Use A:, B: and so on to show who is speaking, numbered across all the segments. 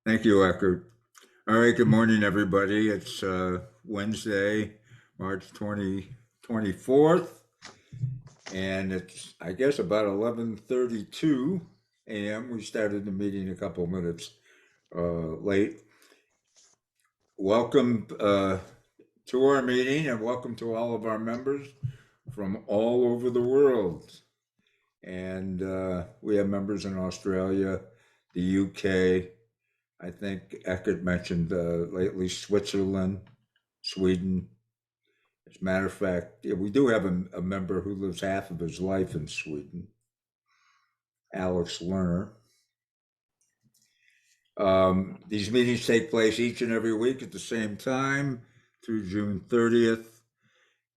A: Thank you, Eckert. All right, good morning, everybody. It's Wednesday, March 24th, and it's, I guess, about 11:32 a.m. We started the meeting a couple minutes late. Welcome to our meeting, and welcome to all of our members from all over the world. And we have members in Australia, the UK, I think Eckert mentioned lately Switzerland, Sweden. As a matter of fact, yeah, we do have a member who lives half of his life in Sweden, Alex Lerner. These meetings take place each and every week at the same time through June 30th.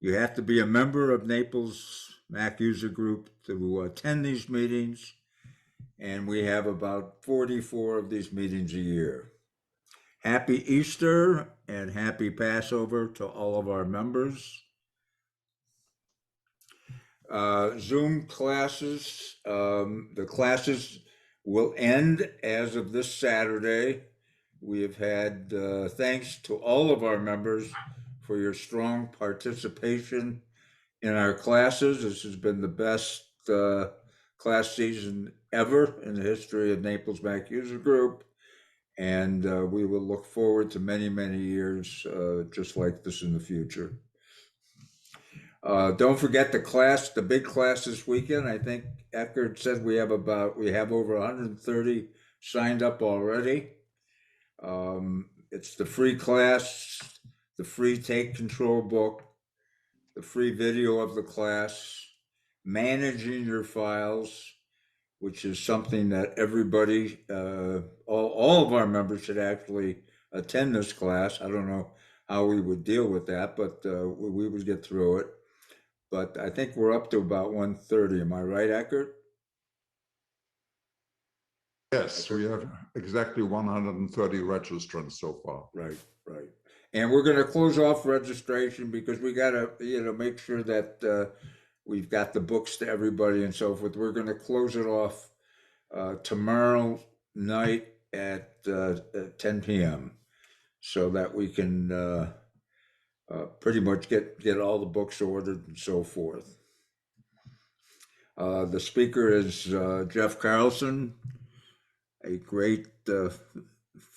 A: You have to be a member of Naples Mac User Group to attend these meetings, and we have about 44 of these meetings a year. Happy Easter and happy Passover to all of our members. Zoom classes, the classes will end as of this Saturday. We have had thanks to all of our members for your strong participation in our classes. This has been the best class season ever in the history of Naples Mac User Group. And we will look forward to many, many years just like this in the future. Don't forget the big class this weekend. I think Eckert said we have over 130 signed up already. It's the free class, the free take control book, the free video of the class, managing your files, which is something that everybody, all of our members should actually attend this class. I don't know how we would deal with that, but we would get through it. But I think we're up to about 130. Am I right, Eckert?
B: Yes, we have exactly 130 registrants so far.
A: Right, right. And we're going to close off registration because we got to, make sure that we've got the books to everybody and so forth. We're going to close it off tomorrow night at 10 p.m. so that we can pretty much get all the books ordered and so forth. The speaker is Jeff Carlson, a great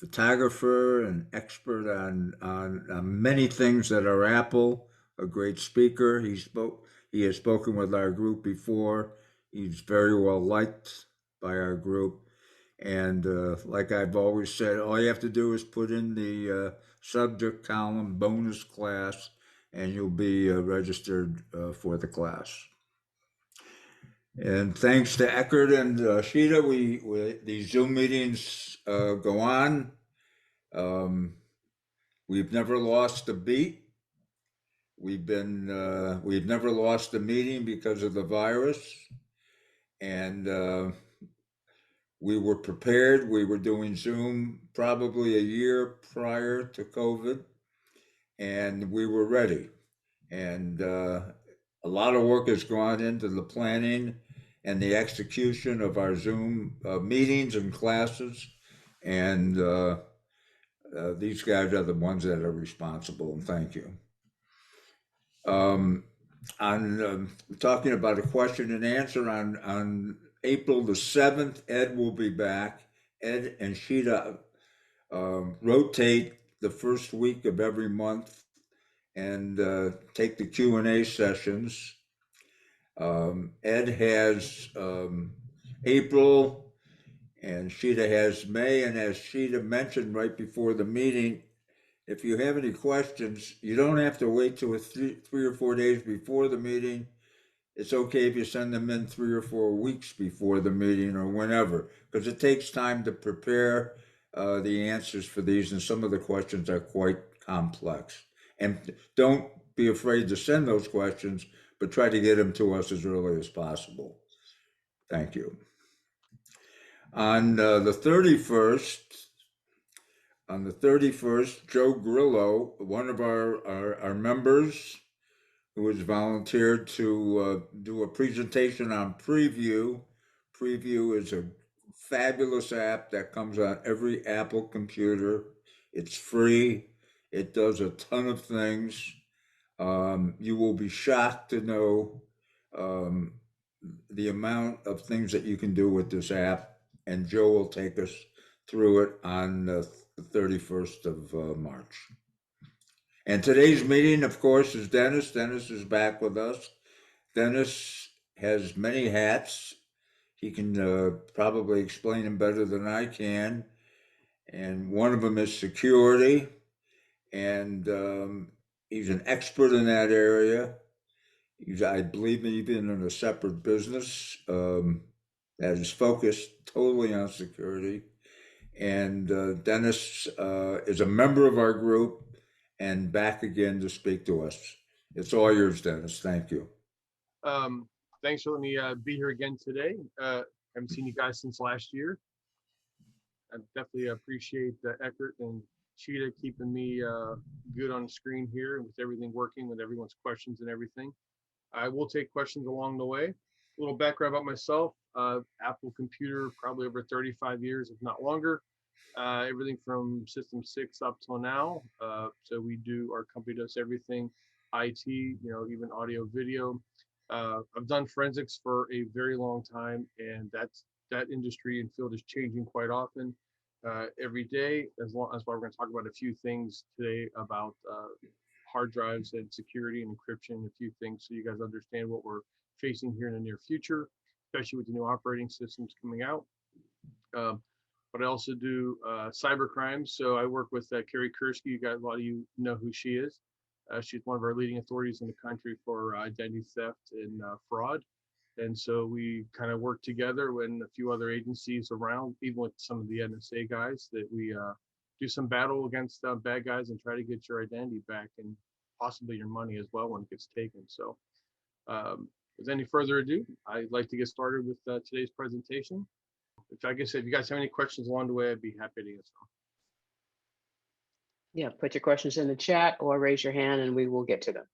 A: photographer and expert on many things that are Apple. A great speaker. He has spoken with our group before. He's very well liked by our group. And like I've always said, all you have to do is put in the subject column bonus class, and you'll be registered for the class. And thanks to Eckert and Sheeta, these Zoom meetings go on. We've never lost a beat. We've never lost a meeting because of the virus, and we were prepared. We were doing Zoom probably a year prior to COVID, and we were ready. And a lot of work has gone into the planning and the execution of our Zoom meetings and classes. And these guys are the ones that are responsible, and thank you. On talking about a question and answer on April the 7th, Ed will be back. Ed and Sheeta rotate the first week of every month and take the Q&A sessions. Ed has April and Sheeta has May. And as Sheeta mentioned right before the meeting, if you have any questions, you don't have to wait till three or 4 days before the meeting. It's okay if you send them in 3 or 4 weeks before the meeting or whenever, because it takes time to prepare the answers for these, and some of the questions are quite complex. And don't be afraid to send those questions, but try to get them to us as early as possible. Thank you. On the 31st, Joe Grillo, one of our members who has volunteered to do a presentation on Preview. Preview is a fabulous app that comes on every Apple computer. It's free. It does a ton of things. You will be shocked to know um, the amount of things that you can do with this app, and Joe will take us through it on the 31st of March. And today's meeting, of course, is Dennis. Dennis is back with us. Dennis has many hats. He can probably explain them better than I can. And one of them is security. And he's an expert in that area. He's, I believe, even in a separate business that is focused totally on security. And Dennis is a member of our group and back again to speak to us. It's all yours, Dennis. Thank you.
C: Um, Thanks for letting me be here again today. Haven't seen you guys since last year. I definitely appreciate Eckert and Cheetah keeping me good on the screen here and with everything working, with everyone's questions and everything. I will take questions along the way. A little background about myself. Apple computer, probably over 35 years, if not longer. Everything from System 6 up till now. So our company does everything IT, even audio, video. I've done forensics for a very long time, and that industry and field is changing quite often, every day. As why we're going to talk about a few things today about hard drives and security and encryption, a few things so you guys understand what we're facing here in the near future, especially with the new operating systems coming out. Um, but I also do cyber crimes. So I work with Carrie Kursky. A lot of you know who she is. She's one of our leading authorities in the country for identity theft and fraud. And so we kind of work together with a few other agencies around, even with some of the NSA guys, that we do some battle against bad guys and try to get your identity back and possibly your money as well when it gets taken. So without any further ado, I'd like to get started with today's presentation. Like I said, if you guys have any questions along the way, I'd be happy to answer them.
D: Yeah, put your questions in the chat or raise your hand and we will get to them.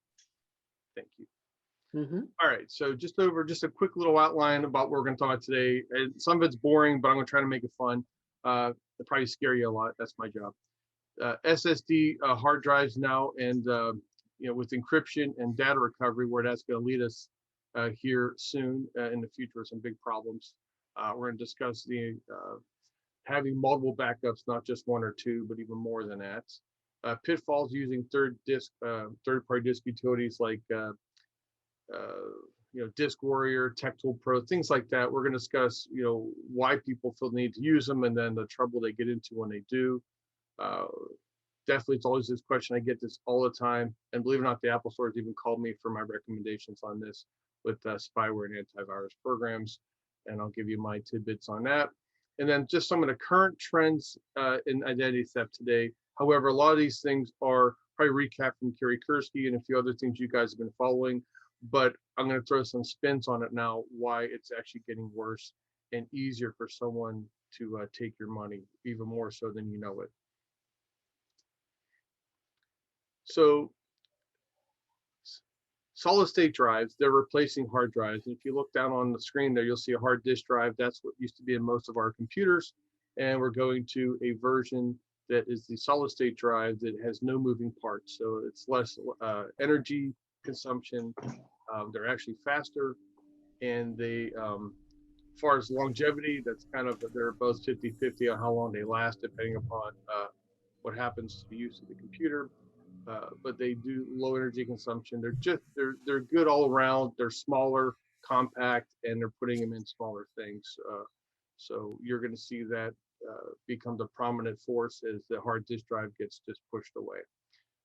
C: Thank you.
D: Mm-hmm.
C: All right, so just a quick little outline about what we're going to talk about today. And some of it's boring, but I'm going to try to make it fun. It'll probably scare you a lot. That's my job. SSD hard drives now, and with encryption and data recovery, where that's going to lead us here soon in the future, some big problems. We're going to discuss the having multiple backups, not just one or two, but even more than that. Pitfalls using third-party disk utilities like Disk Warrior, Tech Tool Pro, things like that. We're going to discuss why people feel the need to use them, and then the trouble they get into when they do. Definitely, it's always this question. I get this all the time, and believe it or not, the Apple stores even called me for my recommendations on this with spyware and antivirus programs, and I'll give you my tidbits on that. And then just some of the current trends in identity theft today. However, a lot of these things are probably recap from Carrie Kursky and a few other things you guys have been following, but I'm going to throw some spins on it now, why it's actually getting worse and easier for someone to take your money, even more so than you know it. So solid state drives, they're replacing hard drives. And if you look down on the screen there, you'll see a hard disk drive. That's what used to be in most of our computers. And we're going to a version that is the solid state drive that has no moving parts. So it's less energy consumption. They're actually faster. And they, as far as longevity, that's kind of, they're both 50-50 on how long they last, depending upon what happens to the use of the computer. But they do low energy consumption. They're good all around. They're smaller, compact, and they're putting them in smaller things. So you're going to see that become the prominent force as the hard disk drive gets just pushed away.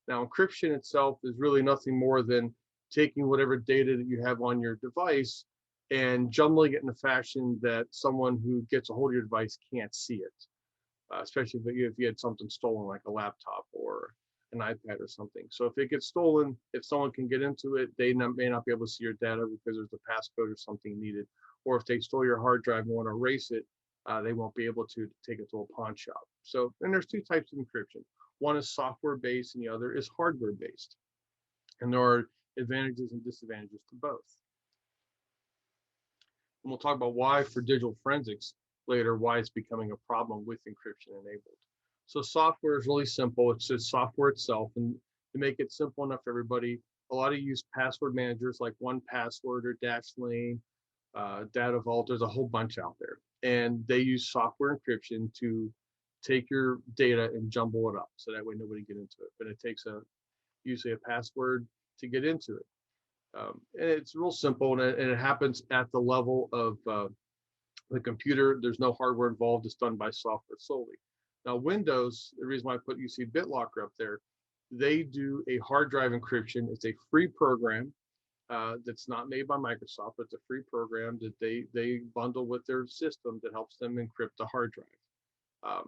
C: Now, encryption itself is really nothing more than taking whatever data that you have on your device and jumbling it in a fashion that someone who gets a hold of your device can't see it, especially if you had something stolen like a laptop or an iPad or something. So if it gets stolen, if someone can get into it, they may not be able to see your data because there's a passcode or something needed. Or if they stole your hard drive and want to erase it, they won't be able to take it to a pawn shop. So then there's two types of encryption. One is software-based and the other is hardware-based. And there are advantages and disadvantages to both. And we'll talk about why for digital forensics, later why it's becoming a problem with encryption enabled. So software is really simple. It's just software itself. And to make it simple enough for everybody, a lot of you use password managers like 1Password or Dashlane, Data Vault. There's a whole bunch out there. And they use software encryption to take your data and jumble it up. So that way nobody get into it. But it takes usually a password to get into it. And it's real simple, and it happens at the level of the computer. There's no hardware involved. It's done by software solely. Now, Windows, the reason why I put UC BitLocker up there, they do a hard drive encryption. It's a free program that's not made by Microsoft. It's a free program that they bundle with their system that helps them encrypt the hard drive.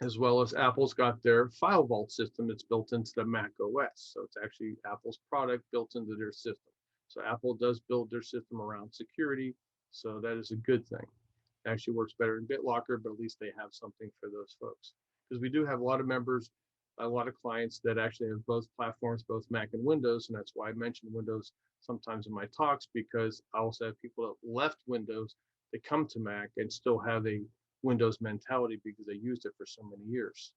C: As well as Apple's got their file vault system that's built into the Mac OS. So it's actually Apple's product built into their system. So Apple does build their system around security. So that is a good thing. It actually works better in BitLocker, but at least they have something for those folks. Because we do have a lot of members, a lot of clients that actually have both platforms, both Mac and Windows. And that's why I mentioned Windows sometimes in my talks, because I also have people that left Windows that come to Mac and still have a Windows mentality because they used it for so many years.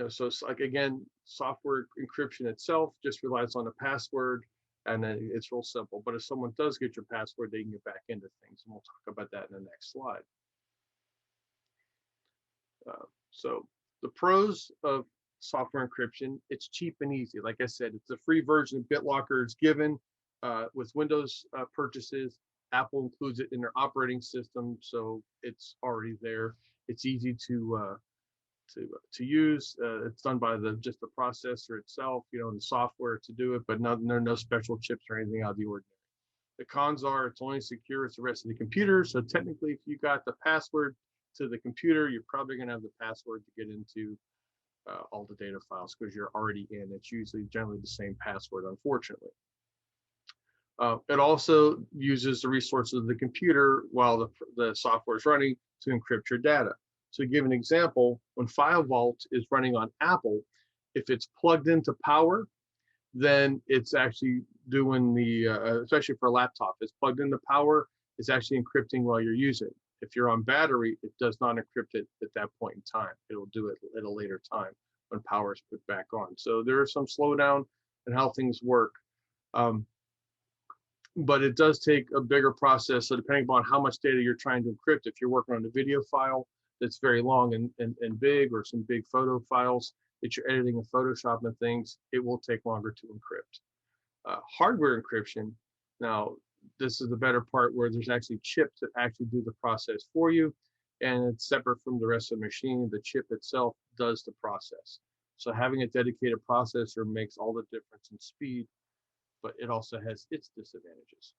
C: So it's like, again, software encryption itself just relies on a password, and then it's real simple. But if someone does get your password, they can get back into things, and we'll talk about that in the next slide. So the pros of software encryption: it's cheap and easy. Like I said, it's a free version of BitLocker. It's given with Windows purchases. Apple includes it in their operating system, so it's already there. It's easy to use. It's done by just the processor itself, and the software to do it, but there are no special chips or anything out of the ordinary. The cons are it's only secure as the rest of the computer. So technically, if you got the password to the computer, you're probably going to have the password to get into all the data files because you're already in. It's usually generally the same password, unfortunately. It also uses the resources of the computer while the software is running to encrypt your data. So to give an example, when File Vault is running on Apple, if it's plugged into power, then it's actually doing especially for a laptop, it's plugged into power, it's actually encrypting while you're using it. If you're on battery, it does not encrypt it at that point in time. It'll do it at a later time when power is put back on. So there is some slowdown in how things work. But it does take a bigger process. So depending upon how much data you're trying to encrypt, if you're working on a video file that's very long and big, or some big photo files that you're editing in Photoshop and things, it will take longer to encrypt. Hardware encryption, now this is the better part where there's actually chips that actually do the process for you, and it's separate from the rest of the machine. The chip itself does the process. So having a dedicated processor makes all the difference in speed, but it also has its disadvantages.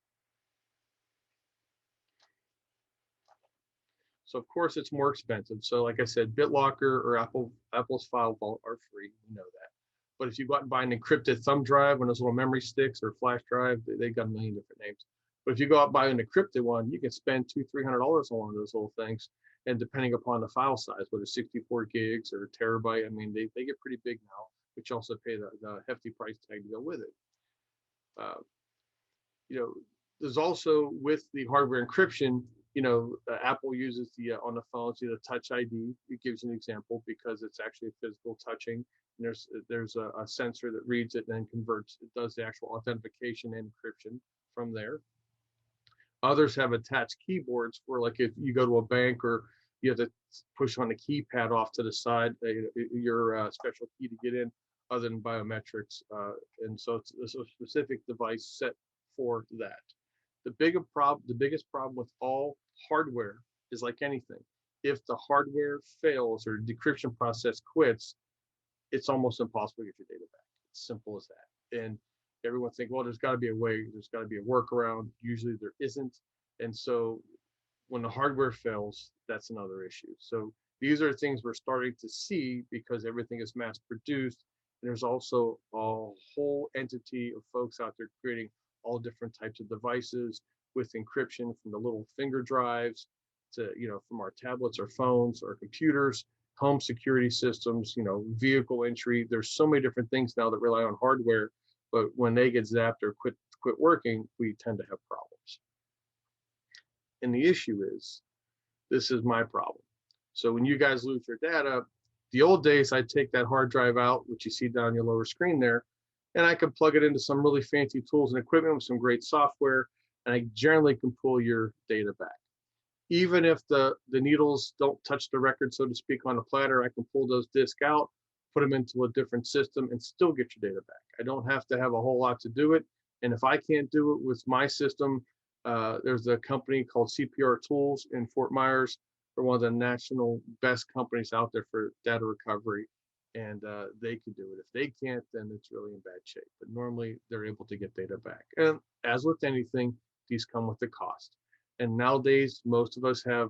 C: So of course it's more expensive. So like I said, BitLocker or Apple's File Vault are free, you know that. But if you go out and buy an encrypted thumb drive, one of those little memory sticks or flash drive, they got a million different names. But if you go out and buy an encrypted one, you can spend $200-300 on one of those little things. And depending upon the file size, whether it's 64 gigs or a terabyte, I mean, they get pretty big now, but you also pay the hefty price tag to go with it. There's also, with the hardware encryption, Apple uses on the phones, the Touch ID. It gives an example because it's actually physical touching. And there's a sensor that reads it and then converts. It does the actual authentication and encryption from there. Others have attached keyboards for, like, if you go to a bank or you have to push on the keypad off to the side, your special key to get in, other than biometrics. And so it's a specific device set for that. The biggest problem with all hardware is, like anything, if the hardware fails or the decryption process quits, it's almost impossible to get your data back. It's simple as that. And everyone think, well, there's got to be a way, there's got to be a workaround. Usually there isn't. And so when the hardware fails, that's another issue. So these are things we're starting to see because everything is mass produced. And there's also a whole entity of folks out there creating all different types of devices with encryption, from the little finger drives to, from our tablets or phones or computers, home security systems, vehicle entry. There's so many different things now that rely on hardware, but when they get zapped or quit working, we tend to have problems. And the issue is This is my problem. So when you guys lose your data, the old days, I'd take that hard drive out, which you see down your lower screen there, and I could plug it into some really fancy tools and equipment with some great software, and I generally can pull your data back. Even if the needles don't touch the record, so to speak, on a platter, I can pull those discs out, put them into a different system, and still get your data back. I don't have to have a whole lot to do it. And if I can't do it with my system, there's a company called CPR Tools in Fort Myers. They're one of the national best companies out there for data recovery, and they can do it. If they can't, then it's really in bad shape. But normally, they're able to get data back. And as with anything, these come with a cost. And nowadays, most of us have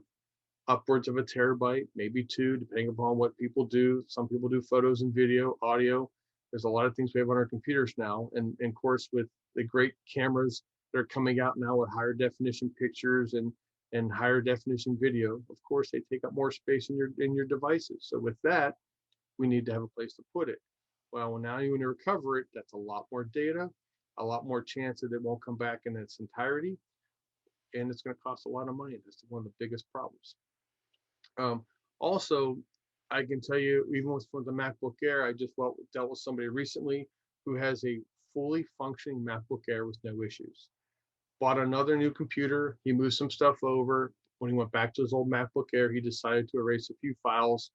C: upwards of a terabyte, maybe 2, depending upon what people do. Some people do photos and video, audio. There's a lot of things we have on our computers now. And of course, with the great cameras that are coming out now with higher definition pictures and higher definition video, of course, they take up more space in your devices. So with that, we need to have a place to put it. Well, now you want to recover it, that's a lot more data, a lot more chance that it won't come back in its entirety, and it's going to cost a lot of money. That's one of the biggest problems. Also, I can tell you, even with the MacBook Air, I just dealt with somebody recently who has a fully functioning MacBook Air with no issues. Bought another new computer. He moved some stuff over. When he went back to his old MacBook Air, he decided to erase a few files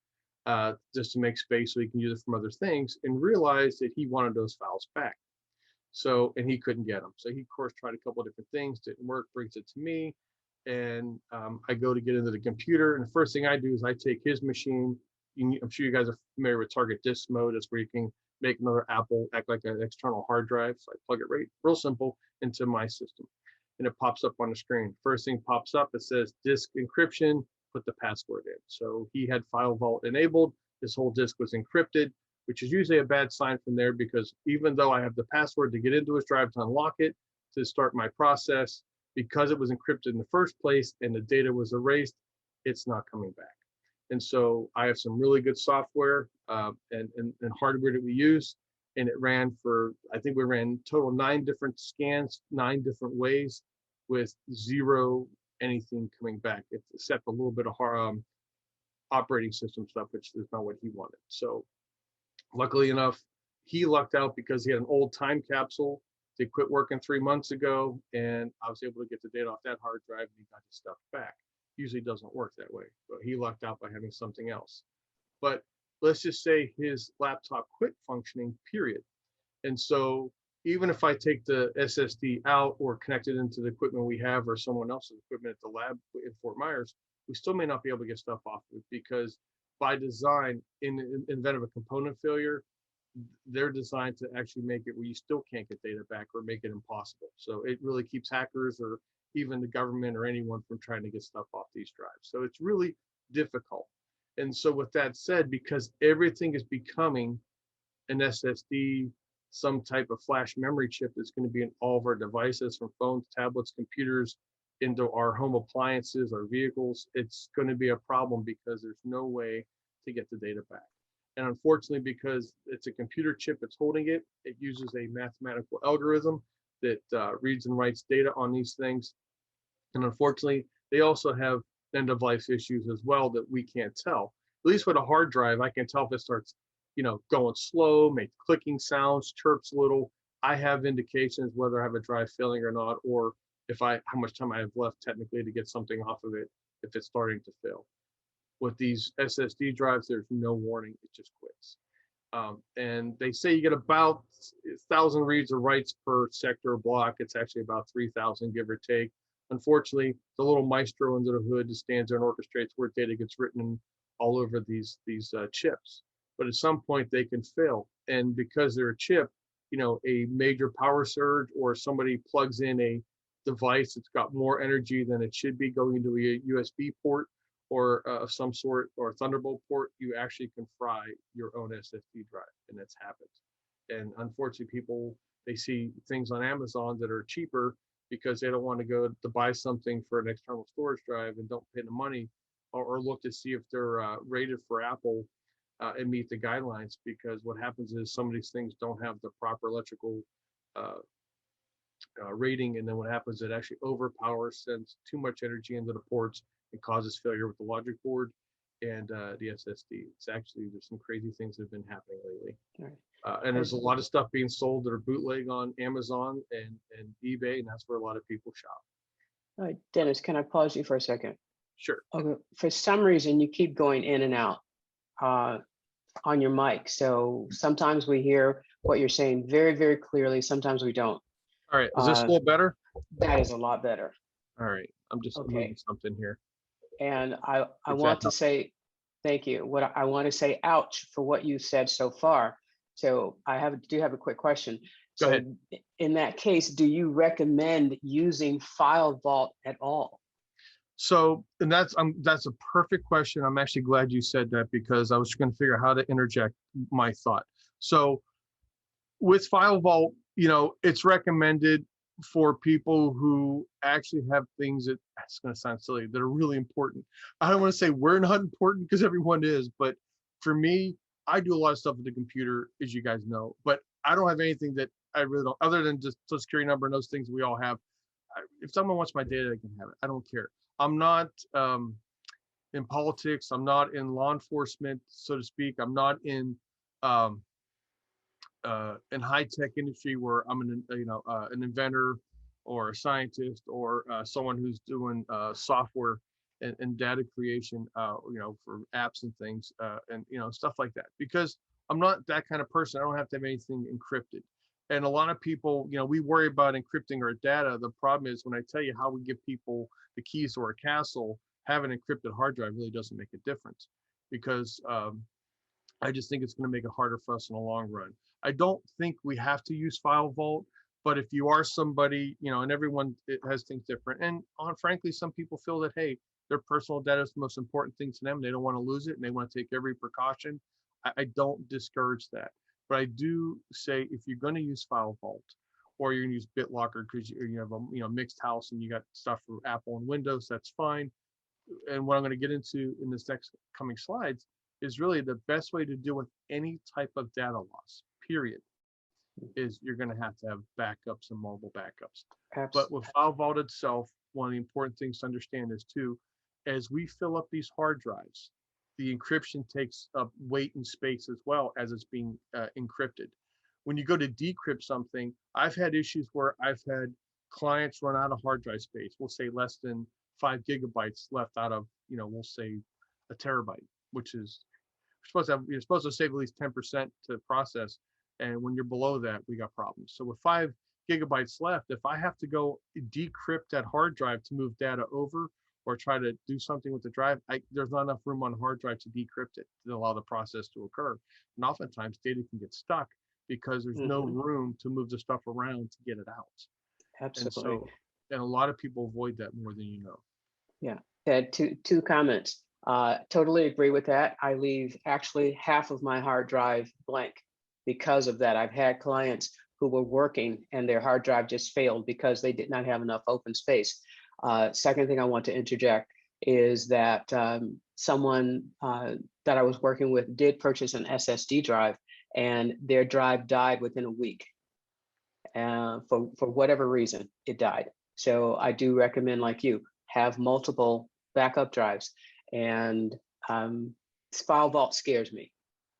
C: just to make space so he can use it from other things, and realized that he wanted those files back. So, and he couldn't get them. So he, of course, tried a couple of different things, didn't work, brings it to me. And I go to get into the computer. And the first thing I do is I take his machine. I'm sure you guys are familiar with target disk mode. That's where you can make another Apple act like an external hard drive. So I plug it right, real simple, into my system. And it pops up on the screen. First thing pops up, it says disk encryption, put the password in. So he had File Vault enabled. His whole disk was encrypted, which is usually a bad sign from there, because even though I have the password to get into his drive to unlock it, to start my process, because it was encrypted in the first place and the data was erased, it's not coming back. And so I have some really good software and hardware that we use. And it ran for, I think we ran total 9 different scans, 9 different ways, with 0 anything coming back, except a little bit of operating system stuff, which is not what he wanted. So luckily enough, he lucked out because he had an old time capsule. They quit working 3 months ago, and I was able to get the data off that hard drive, and he got his stuff back. Usually doesn't work that way, but he lucked out by having something else. But let's just say his laptop quit functioning, period. And so even if I take the SSD out or connect it into the equipment we have or someone else's equipment at the lab in Fort Myers, we still may not be able to get stuff off of it, because by design, in the event of a component failure, they're designed to actually make it where you still can't get data back or make it impossible. So it really keeps hackers or even the government or anyone from trying to get stuff off these drives. So it's really difficult. And so with that said, because everything is becoming an SSD, some type of flash memory chip that's going to be in all of our devices, from phones, tablets, computers, into our home appliances, our vehicles, it's going to be a problem, because there's no way to get the data back. And unfortunately, because it's a computer chip that's holding it, it uses a mathematical algorithm that reads and writes data on these things. And unfortunately, they also have end of life issues as well that we can't tell. At least with a hard drive, I can tell if it starts, going slow, make clicking sounds, chirps a little. I have indications whether I have a drive failing or not, or how much time I have left technically to get something off of it if it's starting to fail. With these SSD drives, there's no warning; it just quits. And they say you get about 1,000 reads or writes per sector or block. It's actually about 3,000, give or take. Unfortunately, the little maestro under the hood just stands there and orchestrates where data gets written all over these chips. But at some point, they can fail, and because they're a chip, a major power surge, or somebody plugs in a device that's got more energy than it should be going into a USB port or of some sort, or a Thunderbolt port, you actually can fry your own SSD drive, and that's happened. And unfortunately, people, they see things on Amazon that are cheaper because they don't want to go to buy something for an external storage drive and don't pay the money, or look to see if they're rated for Apple and meet the guidelines, because what happens is some of these things don't have the proper electrical rating, and then what happens, it actually overpowers, sends too much energy into the ports, and causes failure with the logic board and the SSD. It's actually, there's some crazy things that have been happening lately.
D: Right.
C: And there's a lot of stuff being sold that are bootleg on Amazon and eBay, and that's where a lot of people shop.
D: All right, Dennis, can I pause you for a second?
C: Sure.
D: Okay, for some reason, you keep going in and out on your mic. So sometimes we hear what you're saying very, very clearly. Sometimes we don't.
C: All right. Is this a little better?
D: That is a lot better.
C: All right. I'm just
D: Okay.
C: moving something here.
D: And I
C: Good
D: want
C: job.
D: to say, thank you. What I want to say, ouch, for what you said so far. So I do have a quick question.
C: Go
D: So
C: ahead.
D: in that case, do you recommend using File Vault at all?
C: So, and that's a perfect question. I'm actually glad you said that, because I was going to figure out how to interject my thought. So with File Vault, it's recommended for people who actually have things that, it's going to sound silly, that are really important. I don't want to say we're not important, because everyone is, but for me, I do a lot of stuff with the computer, as you guys know, but I don't have anything that I really don't, other than just Social Security number and those things we all have. If someone wants my data, they can have it. I don't care. I'm not in politics. I'm not in law enforcement, so to speak. I'm not in high-tech industry where I'm an inventor or a scientist or someone who's doing software and data creation, for apps and things, and stuff like that. Because I'm not that kind of person. I don't have to have anything encrypted. And a lot of people, we worry about encrypting our data. The problem is, when I tell you how we give people the keys to our castle, having an encrypted hard drive really doesn't make a difference, because I just think it's going to make it harder for us in the long run. I don't think we have to use File Vault, but if you are somebody, and everyone has things different. And frankly, some people feel that, hey, their personal data is the most important thing to them. They don't want to lose it, and they want to take every precaution. I don't discourage that. But I do say, if you're going to use File Vault, or you're going to use BitLocker because you have a mixed house and you got stuff for Apple and Windows, that's fine. And what I'm going to get into in this next coming slides is really the best way to deal with any type of data loss, period, is you're going to have backups and mobile backups. But with File Vault itself, one of the important things to understand is too, as we fill up these hard drives, the encryption takes up weight and space as well as it's being encrypted. When you go to decrypt something, I've had issues where I've had clients run out of hard drive space. We'll say less than 5 gigabytes left out of, we'll say a terabyte, which is you're supposed to save at least 10% to process. And when you're below that, we got problems. So with 5 gigabytes left, if I have to go decrypt that hard drive to move data over, or try to do something with the drive, there's not enough room on the hard drive to decrypt it to allow the process to occur. And oftentimes data can get stuck because there's no room to move the stuff around to get it out.
D: Absolutely.
C: And a lot of people avoid that more than you know.
D: Yeah, had two comments. Totally agree with that. I leave actually half of my hard drive blank because of that. I've had clients who were working and their hard drive just failed because they did not have enough open space. Second thing I want to interject is that someone that I was working with did purchase an SSD drive, and their drive died within a week. For whatever reason, it died. So I do recommend, like you, have multiple backup drives. And File Vault scares me.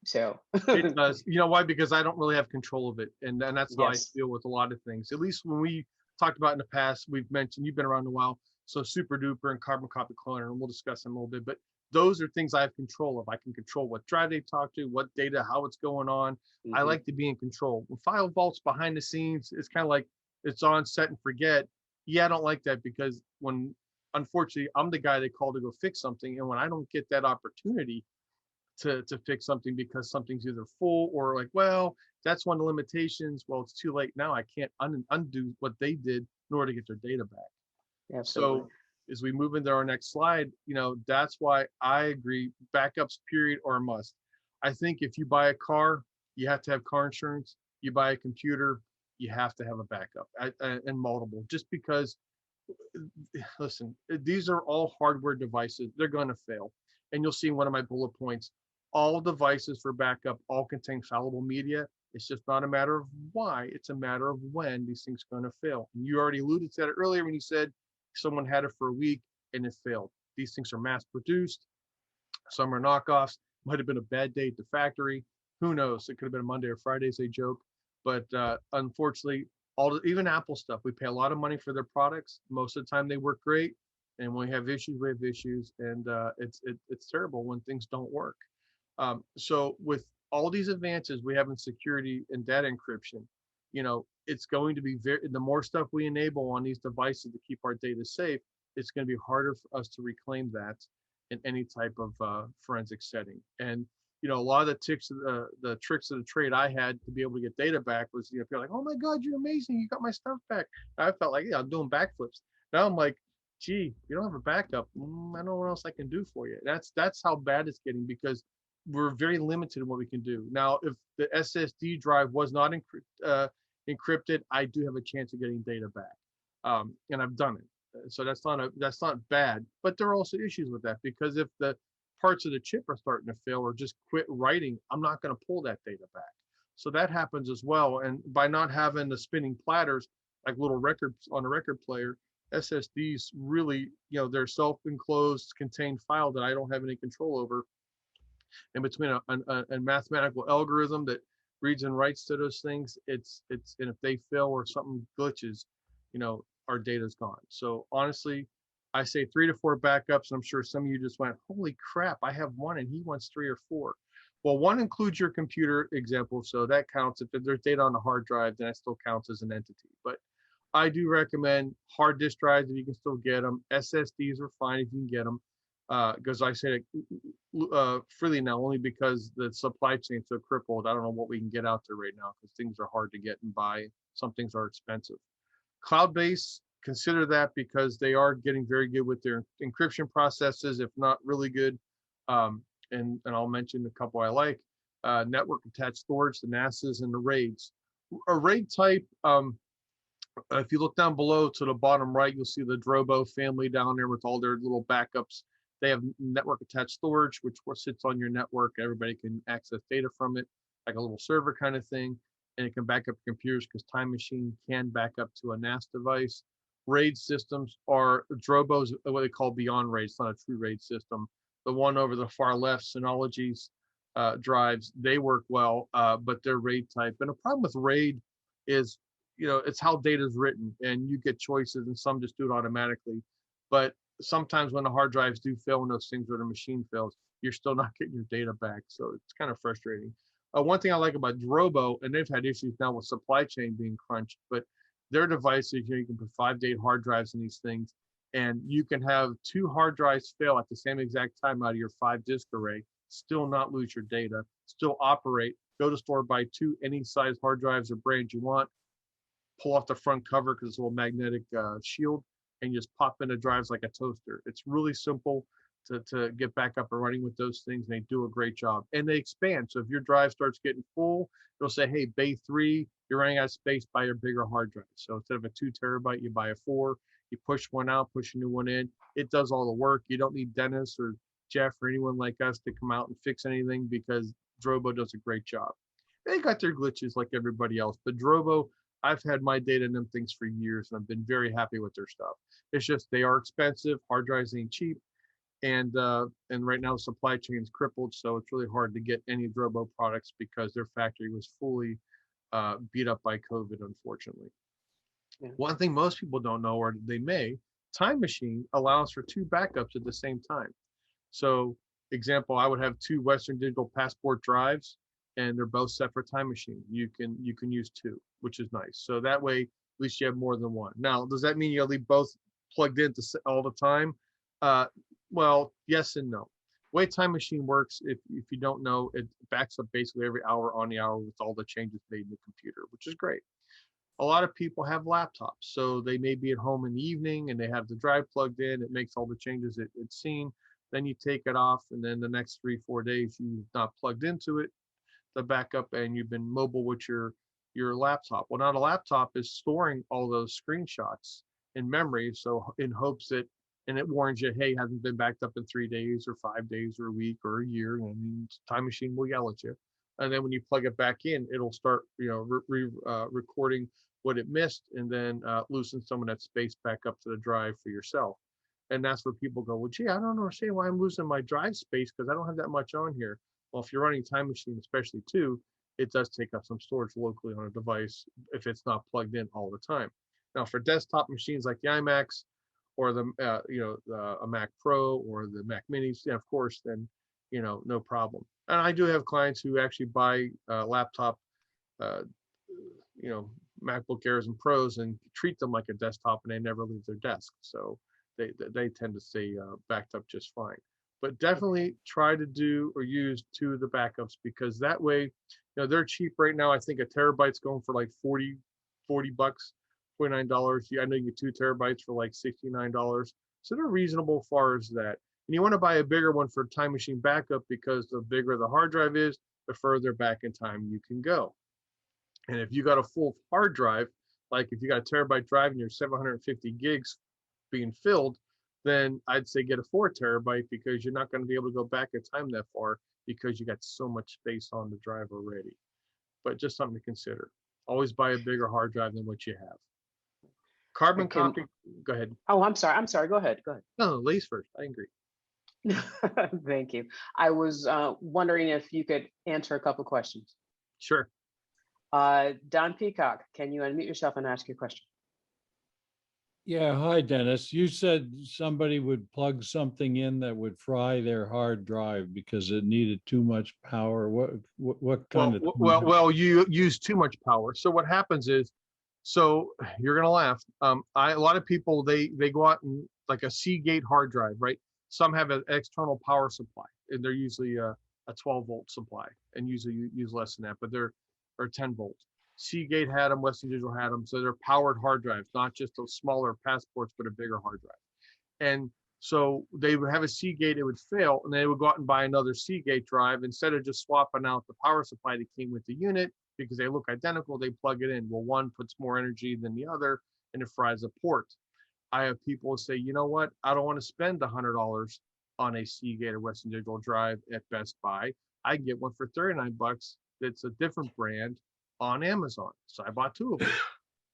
D: So
C: it does. You know why? Because I don't really have control of it, and that's how
D: Yes.
C: I feel with a lot of things. At least when we talked about in the past, we've mentioned, you've been around a while, so Super Duper and Carbon Copy Cloner, and we'll discuss them a little bit. But those are things I have control of. I can control what drive they talk to, what data, how it's going on. I like to be in control. When File Vault's behind the scenes, it's kind of like it's on, set and forget. Yeah, I don't like that, because when, unfortunately, I'm the guy they call to go fix something, and when I don't get that opportunity to fix something because something's either full or like, well, that's one of the limitations. Well, it's too late now. I can't undo what they did in order to get their data back.
D: Absolutely.
C: So as we move into our next slide, that's why I agree, backups, period, are a must. I think if you buy a car, you have to have car insurance. You buy a computer, you have to have a backup, and multiple, just because, listen, these are all hardware devices. They're going to fail. And you'll see in one of my bullet points, all devices for backup all contain fallible media. It's just not a matter of why, it's a matter of when these things are going to fail. And you already alluded to that earlier when you said someone had it for a week and it failed. these things are mass produced. Some are knockoffs. Might have been a bad day at the factory. Who knows? It could have been a Monday or Friday, as they joke. But unfortunately, even Apple stuff, we pay a lot of money for their products. Most of the time, they work great, and when we have issues, we have issues, and it's terrible when things don't work. So with all these advances we have in security and data encryption, it's going to be the more stuff we enable on these devices to keep our data safe, it's going to be harder for us to reclaim that in any type of forensic setting. And a lot of the tricks of the trade I had to be able to get data back was, people are like, oh my God, you're amazing, you got my stuff back. I felt like, yeah, I'm doing backflips. Now I'm like, gee, you don't have a backup. I don't know what else I can do for you. That's how bad it's getting, because we're very limited in what we can do. Now, if the SSD drive was not encrypted, I do have a chance of getting data back, and I've done it. So that's not bad, but there are also issues with that, because if the parts of the chip are starting to fail or just quit writing, I'm not going to pull that data back. So that happens as well. And by not having the spinning platters like little records on a record player, SSDs really, they're self-enclosed, contained file that I don't have any control over. And between a mathematical algorithm that reads and writes to those things, and if they fail or something glitches, our data's gone. So honestly, I say 3 to 4 backups. And I'm sure some of you just went, holy crap, I have one and he wants 3 or 4. Well, one includes your computer example, so that counts. If there's data on the hard drive, then that still counts as an entity. But I do recommend hard disk drives if you can still get them. SSDs are fine if you can get them. Because I say it freely now, only because the supply chain's so crippled. I don't know what we can get out there right now, because things are hard to get and buy. Some things are expensive. Cloud-based, consider that, because they are getting very good with their encryption processes, if not really good. And I'll mention a couple I like. Network attached storage, the NASAs and the RAIDs. A RAID type, if you look down below to the bottom right, you'll see the Drobo family down there with all their little backups. They have network attached storage, which sits on your network. Everybody can access data from it, like a little server kind of thing. And it can back up computers, because Time Machine can back up to a NAS device. RAID systems are Drobos, what they call beyond RAID. It's not a true RAID system. The one over the far left, Synology's drives, they work well, but they're RAID type. And the problem with RAID is, it's how data is written, and you get choices, and some just do it automatically. But sometimes when the hard drives do fail, when those things or the machine fails, you're still not getting your data back. So it's kind of frustrating. One thing I like about Drobo, and they've had issues now with supply chain being crunched, but their devices, you can put 5 to 8 hard drives in these things, and you can have 2 hard drives fail at the same exact time out of your 5 disk array, still not lose your data, still operate, go to store, buy 2 any size hard drives or brand you want, pull off the front cover because it's a little magnetic shield, and you just pop into drives like a toaster. It's really simple to get back up and running with those things, and they do a great job. And they expand. So if your drive starts getting full, it'll say, hey, bay 3, you're running out of space, buy a bigger hard drive. So instead of a 2 terabyte, you buy a 4, you push one out, push a new one in. It does all the work. You don't need Dennis or Jeff or anyone like us to come out and fix anything, because Drobo does a great job. They got their glitches like everybody else, but Drobo, I've had my data in them things for years, and I've been very happy with their stuff. It's just they are expensive. Hard drives ain't cheap, and right now the supply chain is crippled, so it's really hard to get any Drobo products, because their factory was fully beat up by COVID, unfortunately.
D: Yeah.
C: One thing most people don't know, or they may, Time Machine allows for 2 backups at the same time. So, example, I would have 2 Western Digital Passport drives, and they're both set for Time Machine. You can use 2, which is nice. So that way, at least you have more than one. Now, does that mean you'll leave both plugged in all the time? Well, yes and no. The way Time Machine works, if you don't know, it backs up basically every hour on the hour with all the changes made in the computer, which is great. A lot of people have laptops, so they may be at home in the evening and they have the drive plugged in. It makes all the changes it's seen. Then you take it off, and then the next 3-4 days you've not plugged into it, the backup, and you've been mobile with your laptop. Well, now the laptop is storing all those screenshots in memory, so in hopes that, and it warns you, hey, hasn't been backed up in 3 days or 5 days or a week or a year, and Time Machine will yell at you. And then when you plug it back in, it'll start, recording what it missed, and then loosen some of that space back up to the drive for yourself. And that's where people go, well, gee, I don't understand why I'm losing my drive space because I don't have that much on here. Well, if you're running Time Machine, especially too, it does take up some storage locally on a device if it's not plugged in all the time. Now, for desktop machines like the iMacs or the a Mac Pro or the Mac Minis, yeah, of course, then no problem. And I do have clients who actually buy laptop, uh, MacBook Airs and Pros and treat them like a desktop, and they never leave their desk. So they tend to stay backed up just fine. But definitely try to do or use 2 of the backups, because that way, they're cheap right now. I think a terabyte's going for like $40 bucks, $49. I know you get 2 terabytes for like $69. So they're reasonable as far as that. And you want to buy a bigger one for Time Machine backup, because the bigger the hard drive is, the further back in time you can go. And if you got a full hard drive, like if you got a terabyte drive and you're 750 gigs being filled, then I'd say get a 4 terabyte, because you're not going to be able to go back in time that far because you got so much space on the drive already. But just something to consider. Always buy a bigger hard drive than what you have. Carbon copy. Go ahead.
D: Oh, I'm sorry. Go ahead.
C: No, ladies first. I agree.
D: Thank you. I was wondering if you could answer a couple questions.
C: Sure.
D: Don Peacock, can you unmute yourself and ask your question?
E: Yeah, hi, Dennis. You said somebody would plug something in that would fry their hard drive because it needed too much power. What kind of?
C: Well, you use too much power. So what happens is, so you're gonna laugh. A lot of people they go out and like a Seagate hard drive, right? Some have an external power supply, and they're usually a 12-volt supply, and usually you use less than that, but they're 10 volt. Seagate had them, Western Digital had them, so they're powered hard drives, not just those smaller passports, but a bigger hard drive. And so they would have a Seagate, it would fail, and they would go out and buy another Seagate drive. Instead of just swapping out the power supply that came with the unit, because they look identical, they plug it in. Well, one puts more energy than the other, and it fries a port. I have people say, you know what, I don't want to spend $100 on a Seagate or Western Digital drive at Best Buy. I can get one for 39 bucks that's a different brand on Amazon. So I bought 2 of them.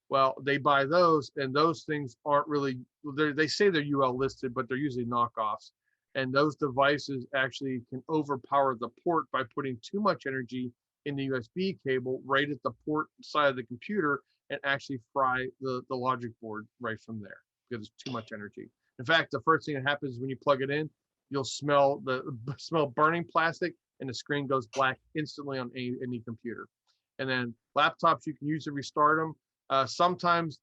C: Well, they buy those, and those things aren't really, they say they're UL listed, but they're usually knockoffs. And those devices actually can overpower the port by putting too much energy in the USB cable right at the port side of the computer, and actually fry the logic board right from there, because it's too much energy. In fact, the first thing that happens is when you plug it in, you'll smell burning plastic, and the screen goes black instantly on any computer. And then laptops, you can use to restart them. Sometimes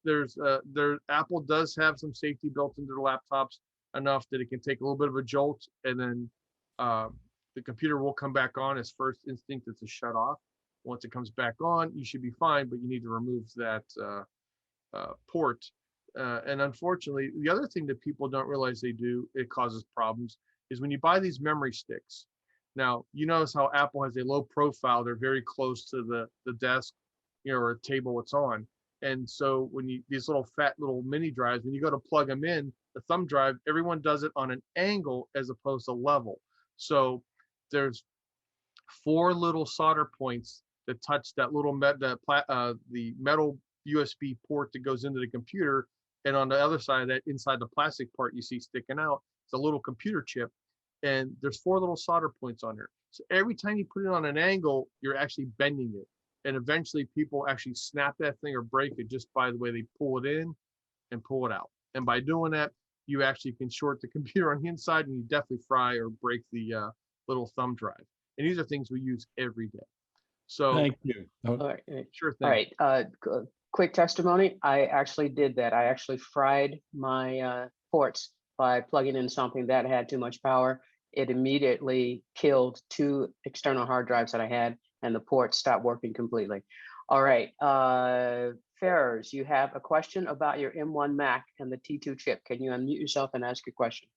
C: Apple does have some safety built into the laptops enough that it can take a little bit of a jolt, and then the computer will come back on. Its first instinct is to shut off. Once it comes back on, you should be fine, but you need to remove that port. And unfortunately, the other thing that people don't realize they do, it causes problems, is when you buy these memory sticks. Now, you notice how Apple has a low profile. They're very close to the desk, or table it's on. And so when these little fat little mini drives, when you go to plug them in, the thumb drive, everyone does it on an angle as opposed to level. So there's 4 little solder points that touch that little the metal USB port that goes into the computer. And on the other side of that, inside the plastic part you see sticking out, it's a little computer chip. And there's 4 little solder points on there. So every time you put it on an angle, you're actually bending it. And eventually people actually snap that thing or break it just by the way they pull it in and pull it out. And by doing that, you actually can short the computer on the inside, and you definitely fry or break the little thumb drive. And these are things we use every day. So
E: Thank you.
D: All right.
C: Sure thing.
D: All right. Quick testimony. I actually did that. I actually fried my ports by plugging in something that had too much power. It immediately killed 2 external hard drives that I had, and the ports stopped working completely. All right. Ferrers, you have a question about your M1 Mac and the T2 chip. Can you unmute yourself and ask your question?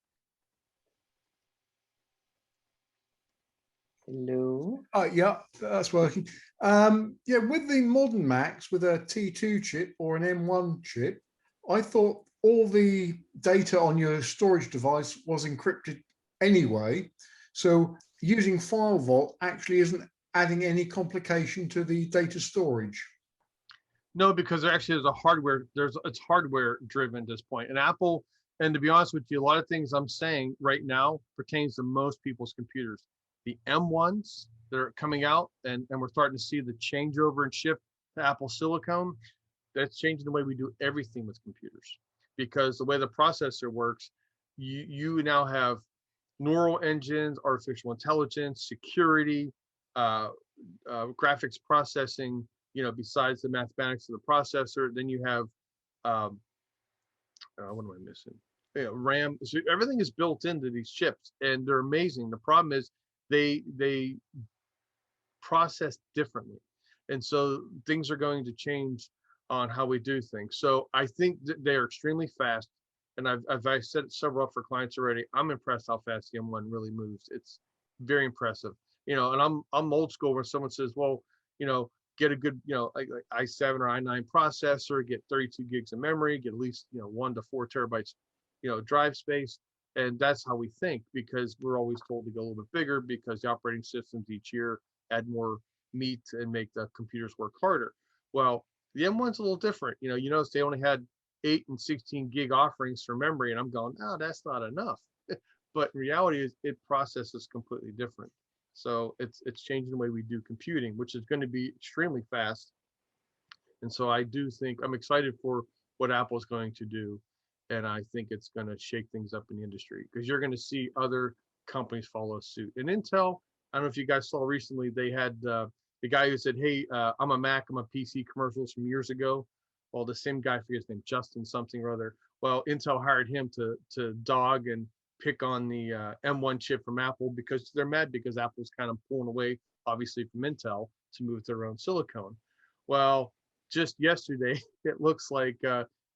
D: Hello.
F: Yeah, that's working. Yeah, with the modern Macs with a T2 chip or an M1 chip, I thought all the data on your storage device was encrypted anyway. So using file vault actually isn't adding any complication to the data storage.
C: No, because there actually is a hardware, it's hardware driven at this point. And Apple And to be honest with you, a lot of things I'm saying right now pertains to most people's computers. The M1s that are coming out, and we're starting to see the changeover and shift to Apple Silicon, that's changing the way we do everything with computers. Because the way the processor works, you now have neural engines, artificial intelligence, security, uh, graphics processing, besides the mathematics of the processor. Then you have, um, what am I missing? RAM. So everything is built into these chips, and they're amazing. The problem is they process differently, and so things are going to change on how we do things. So I think that they are extremely fast, and I've set several up for clients already. I'm impressed how fast the M1 really moves. It's very impressive. And I'm old school where someone says, well, get a good, like i7 or i9 processor, get 32 gigs of memory, get at least 1 to 4 terabytes, drive space. And that's how we think, because we're always told to go a little bit bigger because the operating systems each year add more meat and make the computers work harder. Well, the M1's a little different. You notice they only had 8 and 16 gig offerings for memory, and I'm going, oh, that's not enough. But in reality, it processes completely different. So it's changing the way we do computing, which is going to be extremely fast. And so I do think I'm excited for what Apple's going to do. And I think it's going to shake things up in the industry, because you're going to see other companies follow suit. And Intel, I don't know if you guys saw recently, they had the guy who said, hey, I'm a Mac, I'm a PC commercials from years ago. Well, the same guy, I forget his name, Justin something or other. Well, Intel hired him to dog and pick on the M1 chip from Apple, because they're mad because Apple's kind of pulling away, obviously, from Intel to move their own silicone. Well, just yesterday, it looks like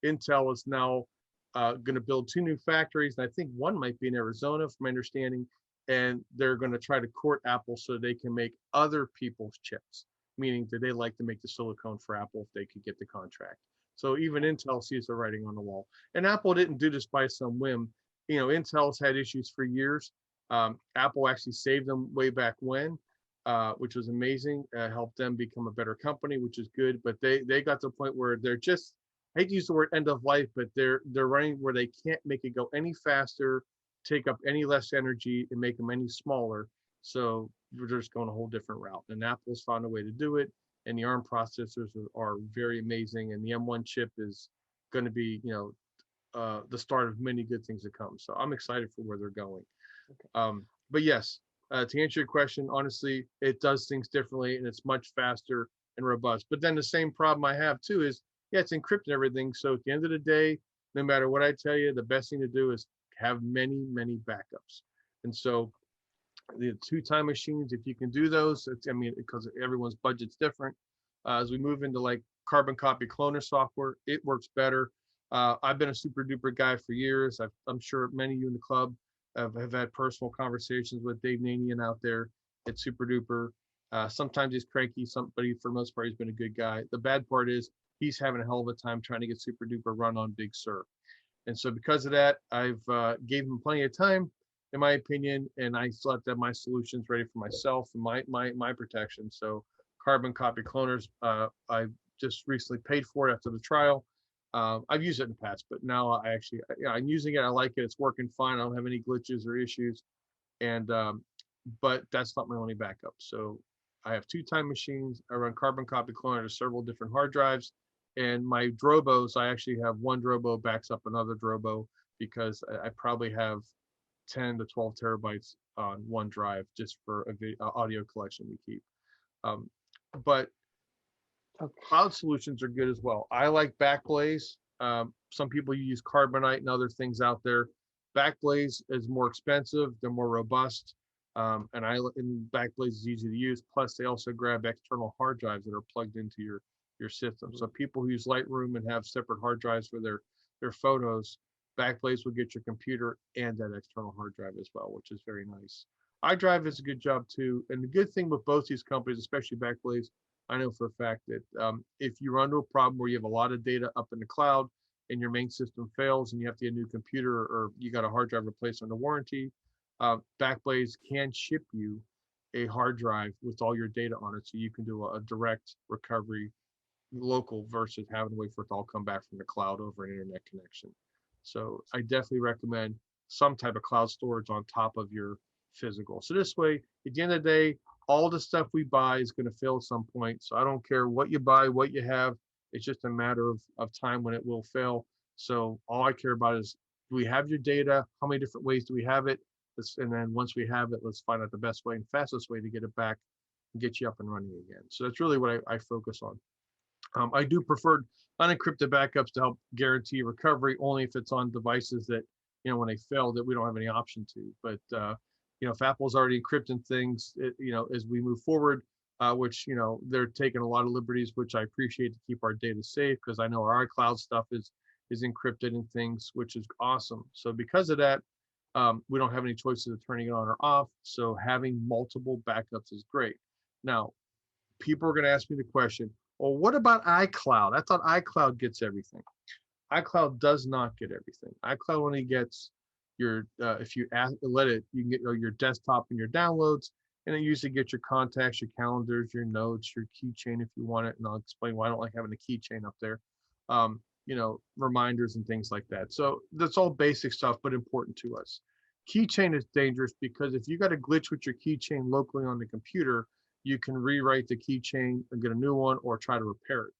C: Intel is now going to build 2 new factories, and I think one might be in Arizona, from my understanding, and they're going to try to court Apple so they can make other people's chips, meaning that they like to make the silicone for Apple if they could get the contract. So even Intel sees the writing on the wall. And Apple didn't do this by some whim. Intel's had issues for years. Apple actually saved them way back when, which was amazing. Helped them become a better company, which is good. But they got to the point where they're just, I hate to use the word end of life, but they're running where they can't make it go any faster, take up any less energy, and make them any smaller. So we're just going a whole different route. And Apple's found a way to do it. And the ARM processors are very amazing. And the M1 chip is going to be, the start of many good things to come. So I'm excited for where they're going. But yes, to answer your question, honestly, it does things differently, and it's much faster and robust. But then the same problem I have too is, yeah, it's encrypting everything. So at the end of the day, no matter what I tell you, the best thing to do is have many, many backups. And so the 2 time machines, if you can do those, because everyone's budget's different. As we move into like carbon copy cloner software, it works better. I've been a super duper guy for years. I'm sure many of you in the club have had personal conversations with Dave Nanian out there at Super Duper. Sometimes he's cranky, but for the most part, he's been a good guy. The bad part is he's having a hell of a time trying to get Super Duper run on Big Sur. And so because of that, I've gave him plenty of time, in my opinion, and I still have to have my solutions ready for myself and my protection. So carbon copy cloners, I just recently paid for it after the trial. I've used it in the past, but now I'm using it. I like it. It's working fine. I don't have any glitches or issues. And but that's not my only backup. So I have 2 time machines. I run carbon copy cloner to several different hard drives. And my Drobos, I actually have one Drobo backs up another Drobo, because I probably have 10 to 12 terabytes on one drive just for a audio collection we keep. But cloud solutions are good as well. I like Backblaze. Some people use Carbonite and other things out there. Backblaze is more expensive. They're more robust. And Backblaze is easy to use. Plus, they also grab external hard drives that are plugged into your system. So people who use Lightroom and have separate hard drives for their photos, Backblaze will get your computer and that external hard drive as well, which is very nice. iDrive is a good job too. And the good thing with both these companies, especially Backblaze, I know for a fact that if you run into a problem where you have a lot of data up in the cloud and your main system fails and you have to get a new computer, or you got a hard drive replaced under warranty, Backblaze can ship you a hard drive with all your data on it, so you can do a direct recovery local versus having to wait for it to all come back from the cloud over an internet connection. So I definitely recommend some type of cloud storage on top of your physical. So this way, at the end of the day, all the stuff we buy is going to fail at some point. So I don't care what you buy, what you have. It's just a matter of time when it will fail. So all I care about is, do we have your data? How many different ways do we have it? And then once we have it, let's find out the best way and fastest way to get it back and get you up and running again. So that's really what I focus on. I do prefer unencrypted backups to help guarantee recovery only if it's on devices that, when they fail, that we don't have any option to. But, if Apple's already encrypting things, as we move forward, which, they're taking a lot of liberties, which I appreciate to keep our data safe, because I know our iCloud stuff is encrypted and things, which is awesome. So because of that, we don't have any choices of turning it on or off. So having multiple backups is great. Now, people are going to ask me the question, well, what about iCloud? I thought iCloud gets everything. iCloud does not get everything. iCloud only gets your, if you let it, you can get your desktop and your downloads, and it usually gets your contacts, your calendars, your notes, your keychain if you want it. And I'll explain why I don't like having a keychain up there. Reminders and things like that. So that's all basic stuff, but important to us. Keychain is dangerous because if you got a glitch with your keychain locally on the computer, you can rewrite the keychain and get a new one or try to repair it.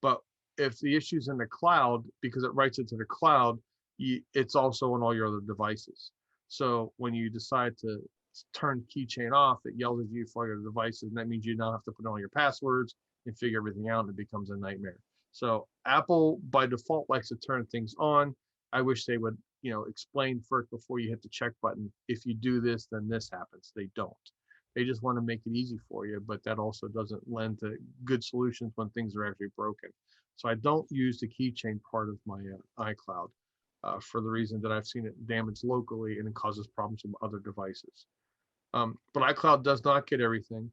C: But if the issue's in the cloud, because it writes it to the cloud, it's also on all your other devices. So when you decide to turn keychain off, it yells at you for all your devices, and that means you now have to put in all your passwords and figure everything out, and it becomes a nightmare. So Apple by default likes to turn things on. I wish they would, explain first before you hit the check button. If you do this, then this happens. They don't. They just want to make it easy for you, but that also doesn't lend to good solutions when things are actually broken. So I don't use the keychain part of my iCloud for the reason that I've seen it damaged locally and it causes problems with other devices. But iCloud does not get everything.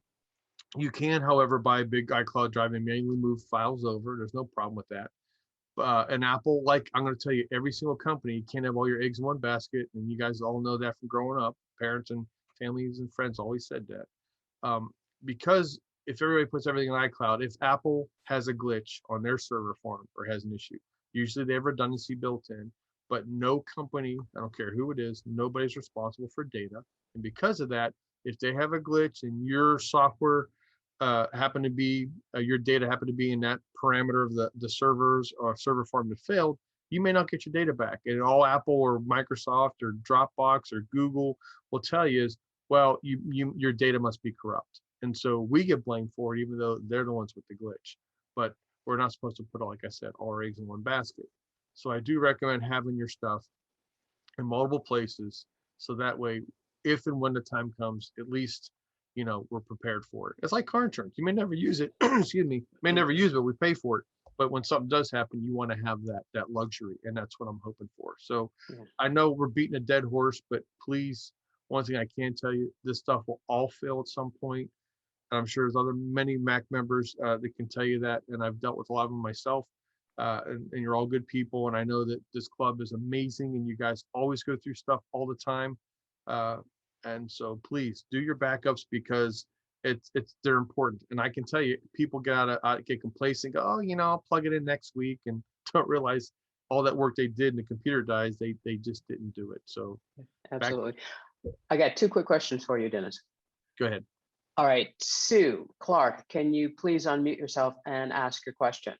C: You can, however, buy a big iCloud drive and manually move files over. There's no problem with that. And Apple, like I'm going to tell you, every single company, you can't have all your eggs in one basket. And you guys all know that from growing up. Parents and families and friends always said that. Because if everybody puts everything in iCloud, if Apple has a glitch on their server farm or has an issue, usually they have redundancy built in, but no company, I don't care who it is, nobody's responsible for data. And because of that, if they have a glitch and your software happen to be, your data happen to be in that parameter of the servers or server farm that failed, you may not get your data back. And all Apple or Microsoft or Dropbox or Google will tell you is, well, your data must be corrupt. And so we get blamed for it, even though they're the ones with the glitch. But we're not supposed to put, like I said, all our eggs in one basket. So I do recommend having your stuff in multiple places. So that way, if and when the time comes, at least, we're prepared for it. It's like car insurance. You may never use it, excuse me, may never use it, but we pay for it. But when something does happen, you want to have that luxury. And that's what I'm hoping for. So I know we're beating a dead horse, but please, one thing I can tell you, this stuff will all fail at some point. I'm sure there's many Mac members that can tell you that, and I've dealt with a lot of them myself. And you're all good people, and I know that this club is amazing, and you guys always go through stuff all the time. And so please do your backups because they're important. And I can tell you, people get complacent, go, oh, I'll plug it in next week, and don't realize all that work they did and the computer dies, they just didn't do it. So
D: Absolutely. I got two quick questions for you, Dennis.
C: Go ahead.
D: All right, Sue Clark, can you please unmute yourself and ask your question?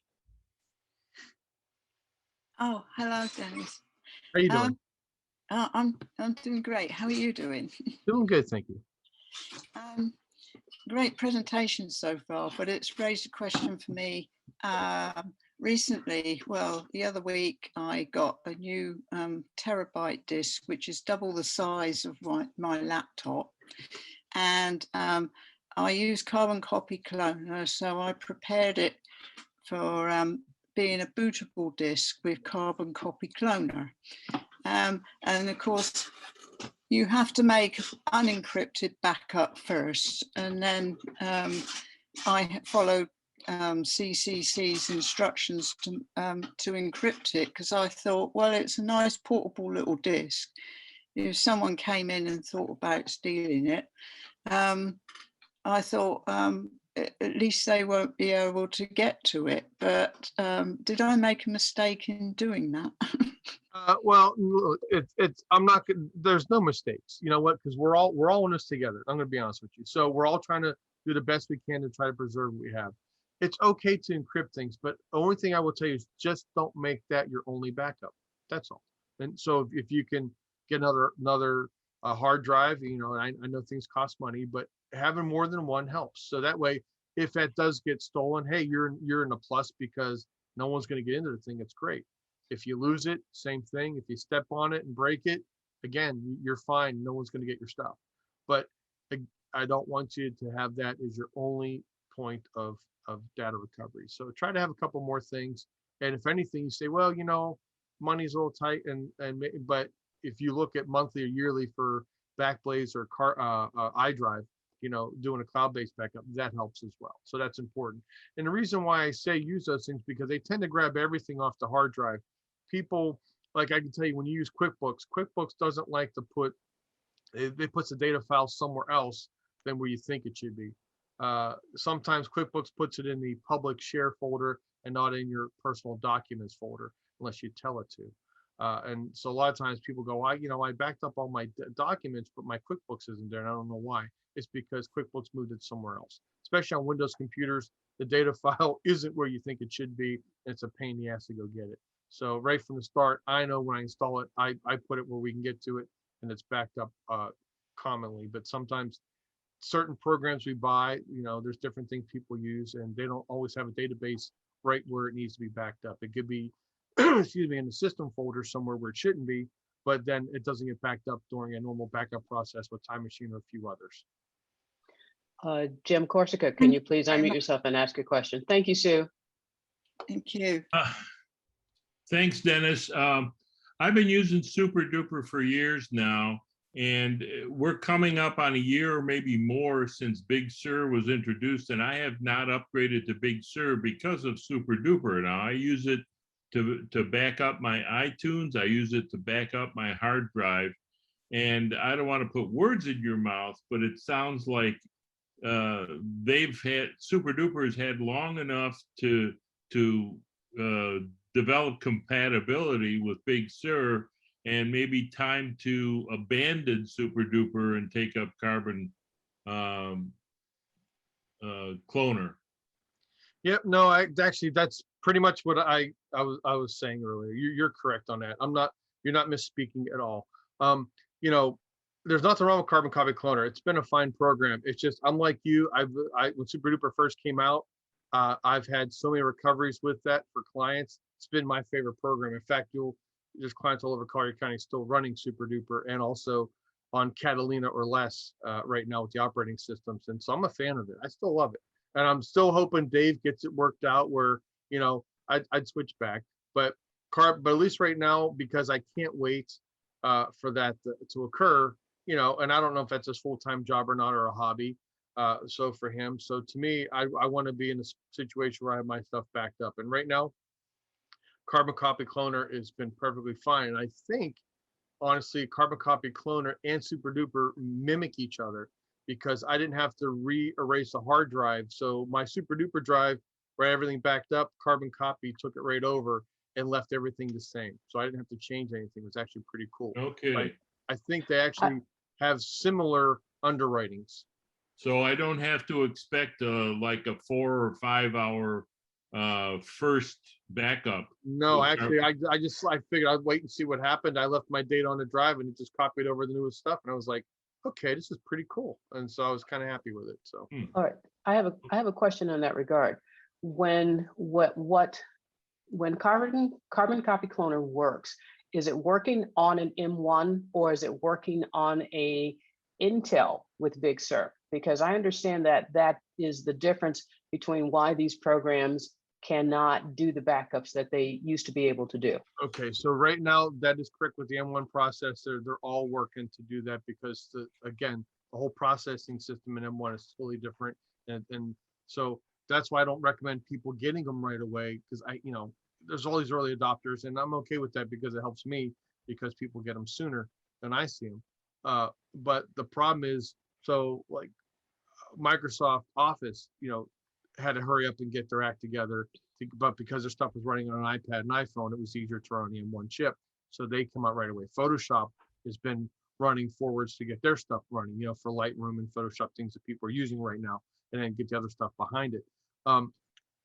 G: Oh, hello, Dennis.
C: How are you doing?
G: I'm doing great. How are you doing?
C: Doing good, thank you.
G: Great presentation so far, but it's raised a question for me. Recently, well, the other week, I got a new terabyte disk, which is double the size of my laptop. And I use Carbon Copy Cloner, so I prepared it for being a bootable disk with Carbon Copy Cloner. And of course, you have to make unencrypted backup first, and then I followed CCC's instructions to encrypt it, because I thought, well, it's a nice portable little disk. If someone came in and thought about stealing it, I thought at least they won't be able to get to it. But did I make a mistake in doing that?
C: Well, I'm not gonna, there's no mistakes. You know what? Because we're all in this together. I'm gonna be honest with you. So we're all trying to do the best we can to try to preserve what we have. It's okay to encrypt things, but the only thing I will tell you is just don't make that your only backup. That's all. And so if you can get another hard drive, you know, and I know things cost money, but having more than one helps. So that way, if that does get stolen, hey, you're in a plus because no one's going to get into the thing. It's great. If you lose it, same thing. If you step on it and break it, again, you're fine. No one's going to get your stuff. But I don't want you to have that as your only point of data recovery. So try to have a couple more things. And if anything, you say, well, you know, money's a little tight, but if you look at monthly or yearly for Backblaze or iDrive, you know, doing a cloud-based backup, that helps as well. So that's important. And the reason why I say use those things, because they tend to grab everything off the hard drive. People, like I can tell you, when you use QuickBooks doesn't like to put, it puts the data file somewhere else than where you think it should be. Sometimes QuickBooks puts it in the public share folder and not in your personal documents folder, unless you tell it to. And so a lot of times people go, I backed up all my documents, but my QuickBooks isn't there, and I don't know why. It's because QuickBooks moved it somewhere else. Especially on Windows computers, the data file isn't where you think it should be, and it's a pain in the ass to go get it. So right from the start, I know when I install it, I put it where we can get to it, and it's backed up commonly. But sometimes certain programs we buy, you know, there's different things people use, and they don't always have a database right where it needs to be backed up. It could be, excuse me, in the system folder somewhere where it shouldn't be, but then it doesn't get backed up during a normal backup process with Time Machine or a few others.
D: Jim Corsica, can you please unmute yourself and ask your question? Thank you, Sue.
G: Thank you.
E: Thanks, Dennis. I've been using SuperDuper for years now, and we're coming up on a year or maybe more since Big Sur was introduced, and I have not upgraded to Big Sur because of SuperDuper. Now I use it to back up my iTunes. I use it to back up my hard drive, and I don't want to put words in your mouth, but it sounds like SuperDuper has had long enough to develop compatibility with Big Sur, and maybe time to abandon SuperDuper and take up Carbon Cloner.
C: Yep. No, actually that's pretty much what I was saying earlier. You're correct on that. You're not misspeaking at all. You know, there's nothing wrong with Carbon Copy Cloner. It's been a fine program. It's just, I'm like you. When SuperDuper first came out, I've had so many recoveries with that for clients. It's been my favorite program. In fact, there's clients all over Collier County still running SuperDuper, and also on Catalina or less right now with the operating systems. And so I'm a fan of it. I still love it. And I'm still hoping Dave gets it worked out where, you know, I'd switch back. But at least right now, because I can't wait for that to occur, you know, and I don't know if that's his full-time job or not, or a hobby. So for him, so to me, I want to be in a situation where I have my stuff backed up. And right now, Carbon Copy Cloner has been perfectly fine. And I think, honestly, Carbon Copy Cloner and SuperDuper mimic each other, because I didn't have to re-erase a hard drive. So my SuperDuper drive, where everything backed up, Carbon Copy took it right over and left everything the same. So I didn't have to change anything. It was actually pretty cool.
E: Okay.
C: I think they actually have similar underwritings.
E: So I don't have to expect like a 4 or 5 hour first backup.
C: No, actually, I figured I'd wait and see what happened. I left my data on the drive, and it just copied over the newest stuff, and I was like, okay, this is pretty cool. And so I was kind of happy with it. So
D: All right, I have a question in that regard. When Carbon Copy Cloner works, is it working on an M1 or is it working on a Intel with Big Sur? Because I understand that is the difference between why these programs cannot do the backups that they used to be able to do.
C: okay, so right now that is correct with the M1 processor. They're all working to do that because again, the whole processing system in M1 is totally different, and so that's why I don't recommend people getting them right away, because there's all these early adopters, and I'm okay with that because it helps me, because people get them sooner than I see them. But the problem is, so like Microsoft Office, had to hurry up and get their act together, but because their stuff was running on an iPad and iPhone, it was easier to run on the M1 chip. so they come out right away. Photoshop has been running forwards to get their stuff running, for Lightroom and Photoshop, things that people are using right now, and then get the other stuff behind it.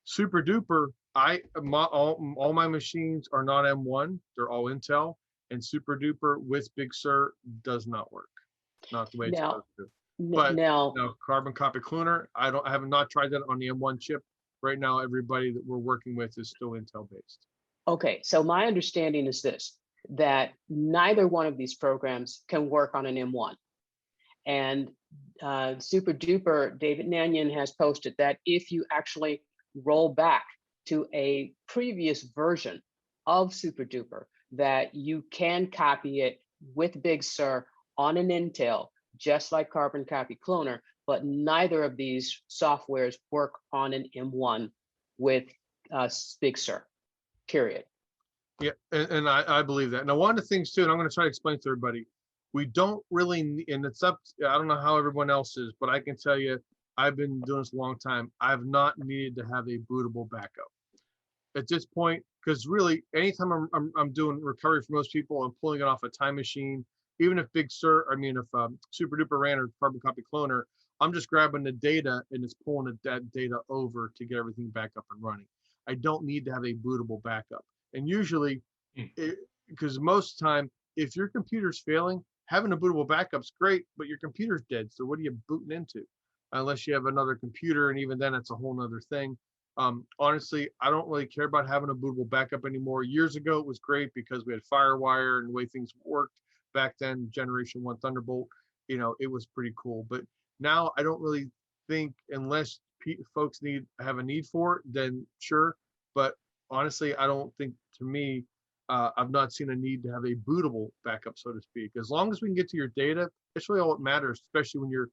C: Super duper, all my machines are not M1, they're all Intel, and super duper with Big Sur does not work, not the way it's
D: Now,
C: supposed to. But
D: now,
C: carbon copy cloner, I have not tried that on the M1 chip. Right now, everybody that we're working with is still Intel based.
D: okay, so my understanding is this, that neither one of these programs can work on an M1. And Super Duper, David Nanyan has posted that if you actually roll back to a previous version of Super Duper, that you can copy it with Big Sur on an Intel, just like Carbon Copy Cloner, but neither of these softwares work on an M1 with Big Sur, period.
C: Yeah, and I believe that. Now, one of the things too, and I'm going to try to explain to everybody, we don't really, and it's up, I don't know how everyone else is, but I can tell you, I've been doing this a long time. I've not needed to have a bootable backup at this point, because really, anytime I'm doing recovery for most people, I'm pulling it off a time machine. Even if if Super Duper ran or Carbon Copy Cloner, I'm just grabbing the data and it's pulling that data over to get everything back up and running. I don't need to have a bootable backup. And usually, because most of the time, if your computer's failing, having a bootable backup's great, but your computer's dead. So what are you booting into? Unless you have another computer, and even then, it's a whole nother thing. Honestly, I don't really care about having a bootable backup anymore. Years ago, it was great because we had FireWire and the way things worked back then, Generation 1 Thunderbolt, it was pretty cool. But now I don't really think, unless folks have a need for it, then sure. But honestly, I don't think, to me, I've not seen a need to have a bootable backup, so to speak. As long as we can get to your data, it's really all that matters, especially when you're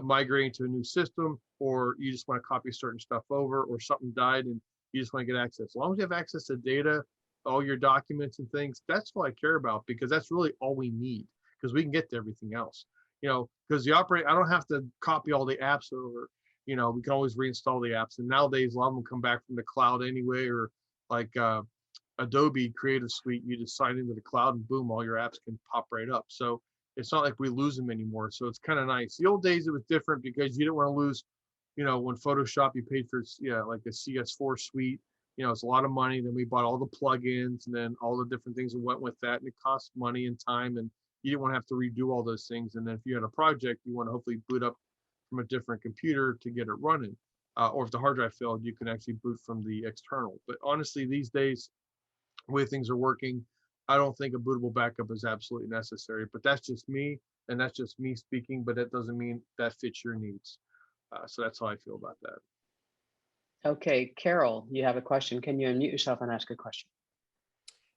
C: migrating to a new system, or you just want to copy certain stuff over, or something died and you just want to get access. As long as you have access to data, all your documents and things, that's all I care about, because that's really all we need, because we can get to everything else. Because I don't have to copy all the apps over. We can always reinstall the apps. And nowadays, a lot of them come back from the cloud anyway, or like Adobe Creative Suite, you just sign into the cloud and boom, all your apps can pop right up. So it's not like we lose them anymore. So it's kind of nice. The old days, it was different because you didn't want to lose, when Photoshop, you paid for, like a CS4 suite, it's a lot of money. Then we bought all the plugins and then all the different things that went with that. And it cost money and time, and you didn't want to have to redo all those things. And then if you had a project, you want to hopefully boot up from a different computer to get it running. Or if the hard drive failed, you can actually boot from the external. But honestly, these days, the way things are working, I don't think a bootable backup is absolutely necessary. But that's just me, and that's just me speaking, but that doesn't mean that fits your needs. So that's how I feel about that.
D: Okay, Carol, you have a question. Can you unmute yourself and ask a question?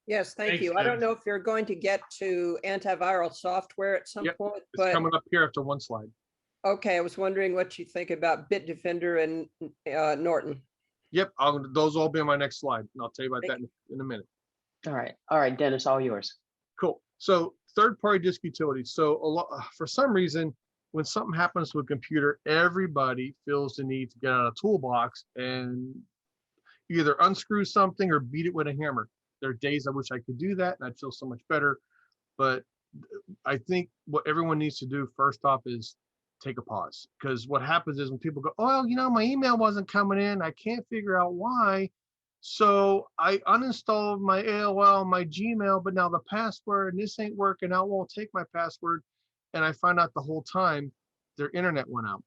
H: Yes, thank
E: Thanks,
H: you. I don't
E: Dennis.
H: know if you're going to get to antiviral software at some
C: Yep,
H: point,
C: It's
H: but
C: coming up here after one slide.
H: okay, I was wondering what you think about Bitdefender and Norton.
C: Yep, those will all be on my next slide, and I'll tell you about that in a minute.
D: All right, Dennis, all yours.
C: Cool. So third-party disk utilities. So for some reason, when something happens to a computer, everybody feels the need to get out a toolbox and either unscrew something or beat it with a hammer. There are days I wish I could do that, and I'd feel so much better. But I think what everyone needs to do first off is take a pause, because what happens is when people go, oh, my email wasn't coming in, I can't figure out why. So I uninstalled my AOL, my Gmail, but now the password, and this ain't working out, won't take my password. And I find out the whole time their internet went out.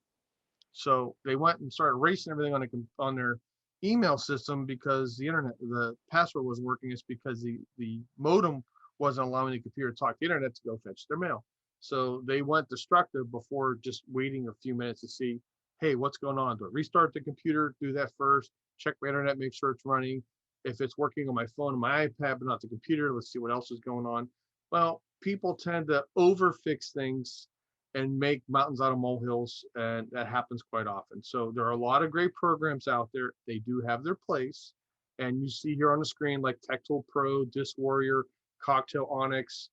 C: So they went and started erasing everything on their email system because the password wasn't working. It's because the modem wasn't allowing the computer to talk to the internet to go fetch their mail. So they went destructive before just waiting a few minutes to see, hey, what's going on? Do I restart the computer? Do that first. Check my internet, make sure it's running. If it's working on my phone and my iPad, but not the computer, let's see what else is going on. Well, people tend to overfix things and make mountains out of molehills, and that happens quite often. So there are a lot of great programs out there. They do have their place. And you see here on the screen, like TechTool Pro, Disk Warrior, Cocktail Onyx,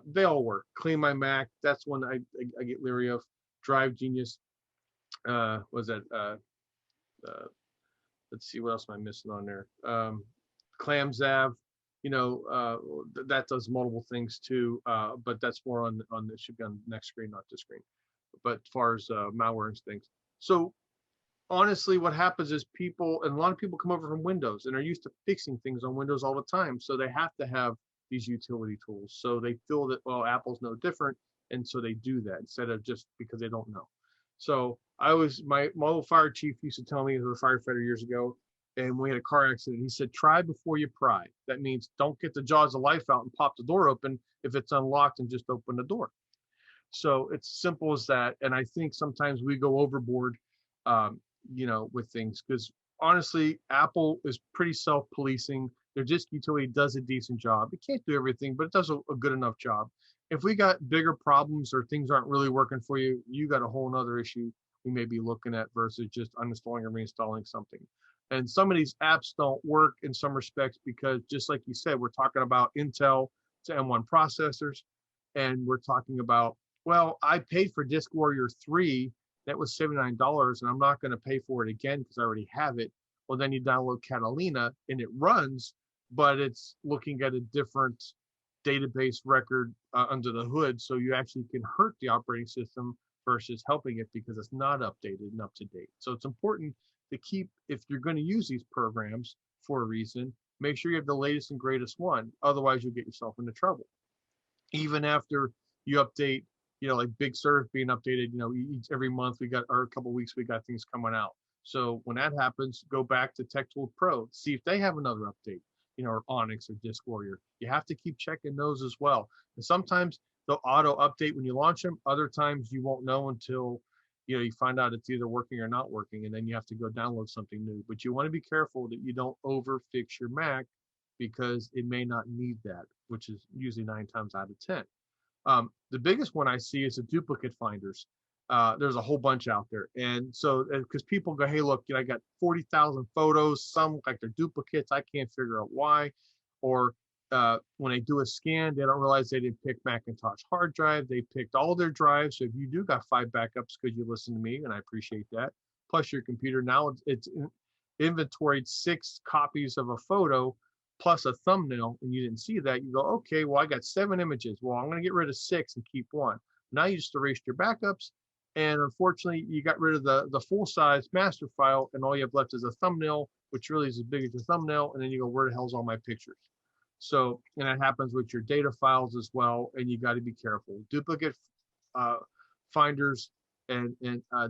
C: they all work. Clean My Mac, that's one I get leery of. Drive Genius, let's see, what else am I missing on there? ClamZav, that does multiple things too. But that's more on the should be on the next screen, not this screen. But as far as malware and things, so honestly, what happens is people, and a lot of people come over from Windows and are used to fixing things on Windows all the time. So they have to have these utility tools. So they feel that, well, Apple's no different. And so they do that instead of just because they don't know. So my old fire chief used to tell me, as a firefighter years ago, and we had a car accident, he said, try before you pry. That means don't get the jaws of life out and pop the door open. If it's unlocked, and just open the door. So it's simple as that. And I think sometimes we go overboard, with things, because honestly, Apple is pretty self-policing. Their disk utility does a decent job. It can't do everything, but it does a good enough job. If we got bigger problems or things aren't really working for you, you got a whole nother issue we may be looking at versus just uninstalling or reinstalling something. And some of these apps don't work in some respects because, just like you said, we're talking about Intel to M1 processors, and we're talking about, well, I paid for Disk Warrior 3, that was $79, and I'm not going to pay for it again because I already have it. Well, then you download Catalina and it runs, but it's looking at a different database record under the hood. So you actually can hurt the operating system versus helping it because it's not updated and up to date. So it's important to keep, if you're going to use these programs for a reason, make sure you have the latest and greatest one. Otherwise, you'll get yourself into trouble. Even after you update, like Big Sur being updated, every month or a couple of weeks, we got things coming out. So when that happens, go back to TechTool Pro, see if they have another update, or Onyx or Disk Warrior. You have to keep checking those as well. And sometimes they'll auto update when you launch them. Other times you won't know until, you find out it's either working or not working, and then you have to go download something new. But you want to be careful that you don't overfix your Mac because it may not need that, which is usually 9 times out of 10. The biggest one I see is the duplicate finders. There's a whole bunch out there. And so, because people go, hey, look, I got 40,000 photos, some look like they're duplicates. I can't figure out why. Or when they do a scan, they don't realize they didn't pick Macintosh hard drive. They picked all their drives. So if you do got 5 backups because you listen to me, and I appreciate that, plus your computer, now it's inventoried 6 copies of a photo plus a thumbnail, and you didn't see that, you go, okay, well, I got 7 images. Well, I'm going to get rid of 6 and keep 1. Now you just erased your backups, and unfortunately, you got rid of the full-size master file, and all you have left is a thumbnail, which really is as big as your thumbnail, and then you go, where the hell's all my pictures? So, and that happens with your data files as well, and you got to be careful. Duplicate finders, and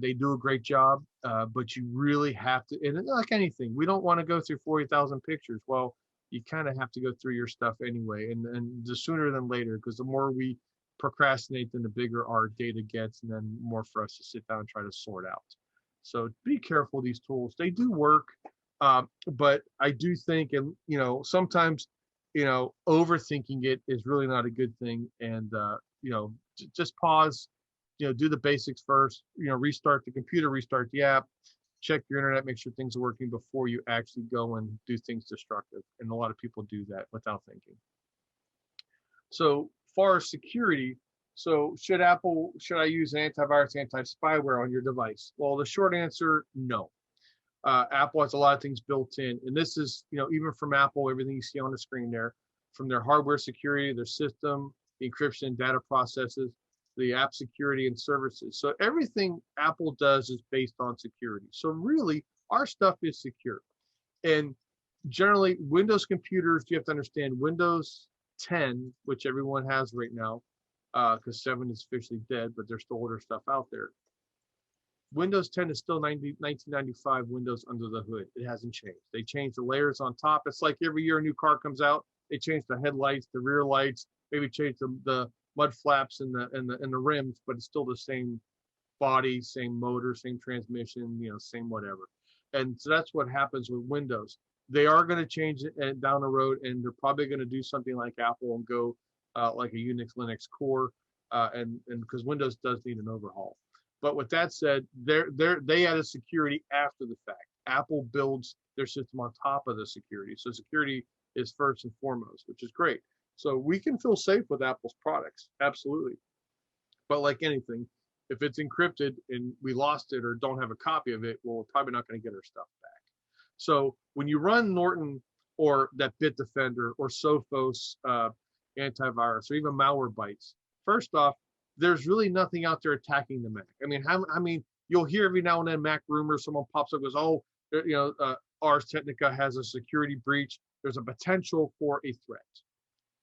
C: they do a great job, but you really have to, and like anything, we don't want to go through 40,000 pictures. Well, you kind of have to go through your stuff anyway, and the sooner than later, because the more we procrastinate, then the bigger our data gets, and then more for us to sit down and try to sort out. So be careful of these tools. They do work, but I do think, and sometimes, overthinking it is really not a good thing. And just pause, do the basics first. Restart the computer, restart the app, check your internet, make sure things are working before you actually go and do things destructive. And a lot of people do that without thinking. So far as security, so should I use antivirus, anti-spyware on your device? Well, the short answer, no. Apple has a lot of things built in, and this is, even from Apple, everything you see on the screen there, from their hardware security, their system, the encryption, data processes, the app security and services. So everything Apple does is based on security. So really, our stuff is secure. And generally, Windows computers, you have to understand Windows 10, which everyone has right now, because 7 is officially dead, but there's still older stuff out there. Windows 10 is still 1995 Windows under the hood. It hasn't changed. They changed the layers on top. It's like every year a new car comes out, they change the headlights, the rear lights, maybe change the mud flaps and the rims, but it's still the same body, same motor, same transmission, same whatever. And so that's what happens with Windows. They are going to change it down the road, and they're probably going to do something like Apple and go like a Unix Linux core, and because Windows does need an overhaul. But with that said, they added security after the fact. Apple builds their system on top of the security. So security is first and foremost, which is great. So we can feel safe with Apple's products, absolutely. But like anything, if it's encrypted and we lost it or don't have a copy of it, well, we're probably not going to get our stuff back. So when you run Norton or that Bitdefender or Sophos antivirus or even Malwarebytes. First off, there's really nothing out there attacking the Mac. I mean, you'll hear every now and then Mac rumors. Someone pops up and goes, "Oh, Ars Technica has a security breach." There's a potential for a threat.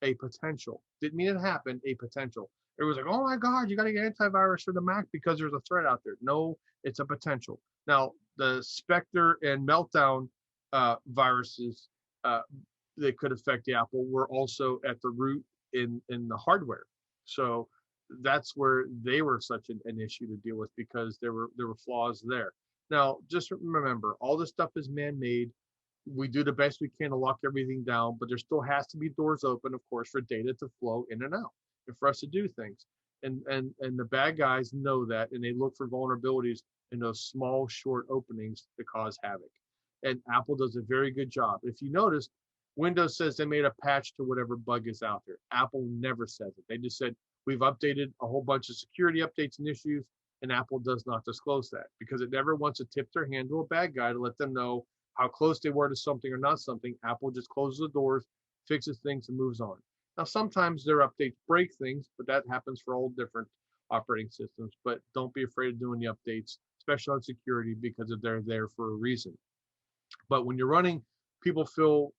C: A potential. Didn't mean it happened. A potential. It was like, "Oh my God, you got to get antivirus for the Mac because there's a threat out there." No, it's a potential. Now, the Spectre and Meltdown viruses that could affect the Apple were also at the root in the hardware. So that's where they were such an issue to deal with, because there were flaws there. Now, just remember, all this stuff is man-made. We do the best we can to lock everything down, but there still has to be doors open, of course, for data to flow in and out and for us to do things. And the bad guys know that, and they look for vulnerabilities in those small, short openings to cause havoc. And Apple does a very good job. If you notice, Windows says they made a patch to whatever bug is out there. Apple never says it. They just said, we've updated a whole bunch of security updates and issues, and Apple does not disclose that because it never wants to tip their hand to a bad guy to let them know how close they were to something or not something. Apple just closes the doors, fixes things, and moves on. Now, sometimes their updates break things, but that happens for all different operating systems. But don't be afraid of doing the updates, especially on security, because they're there for a reason. But when you're running, people feel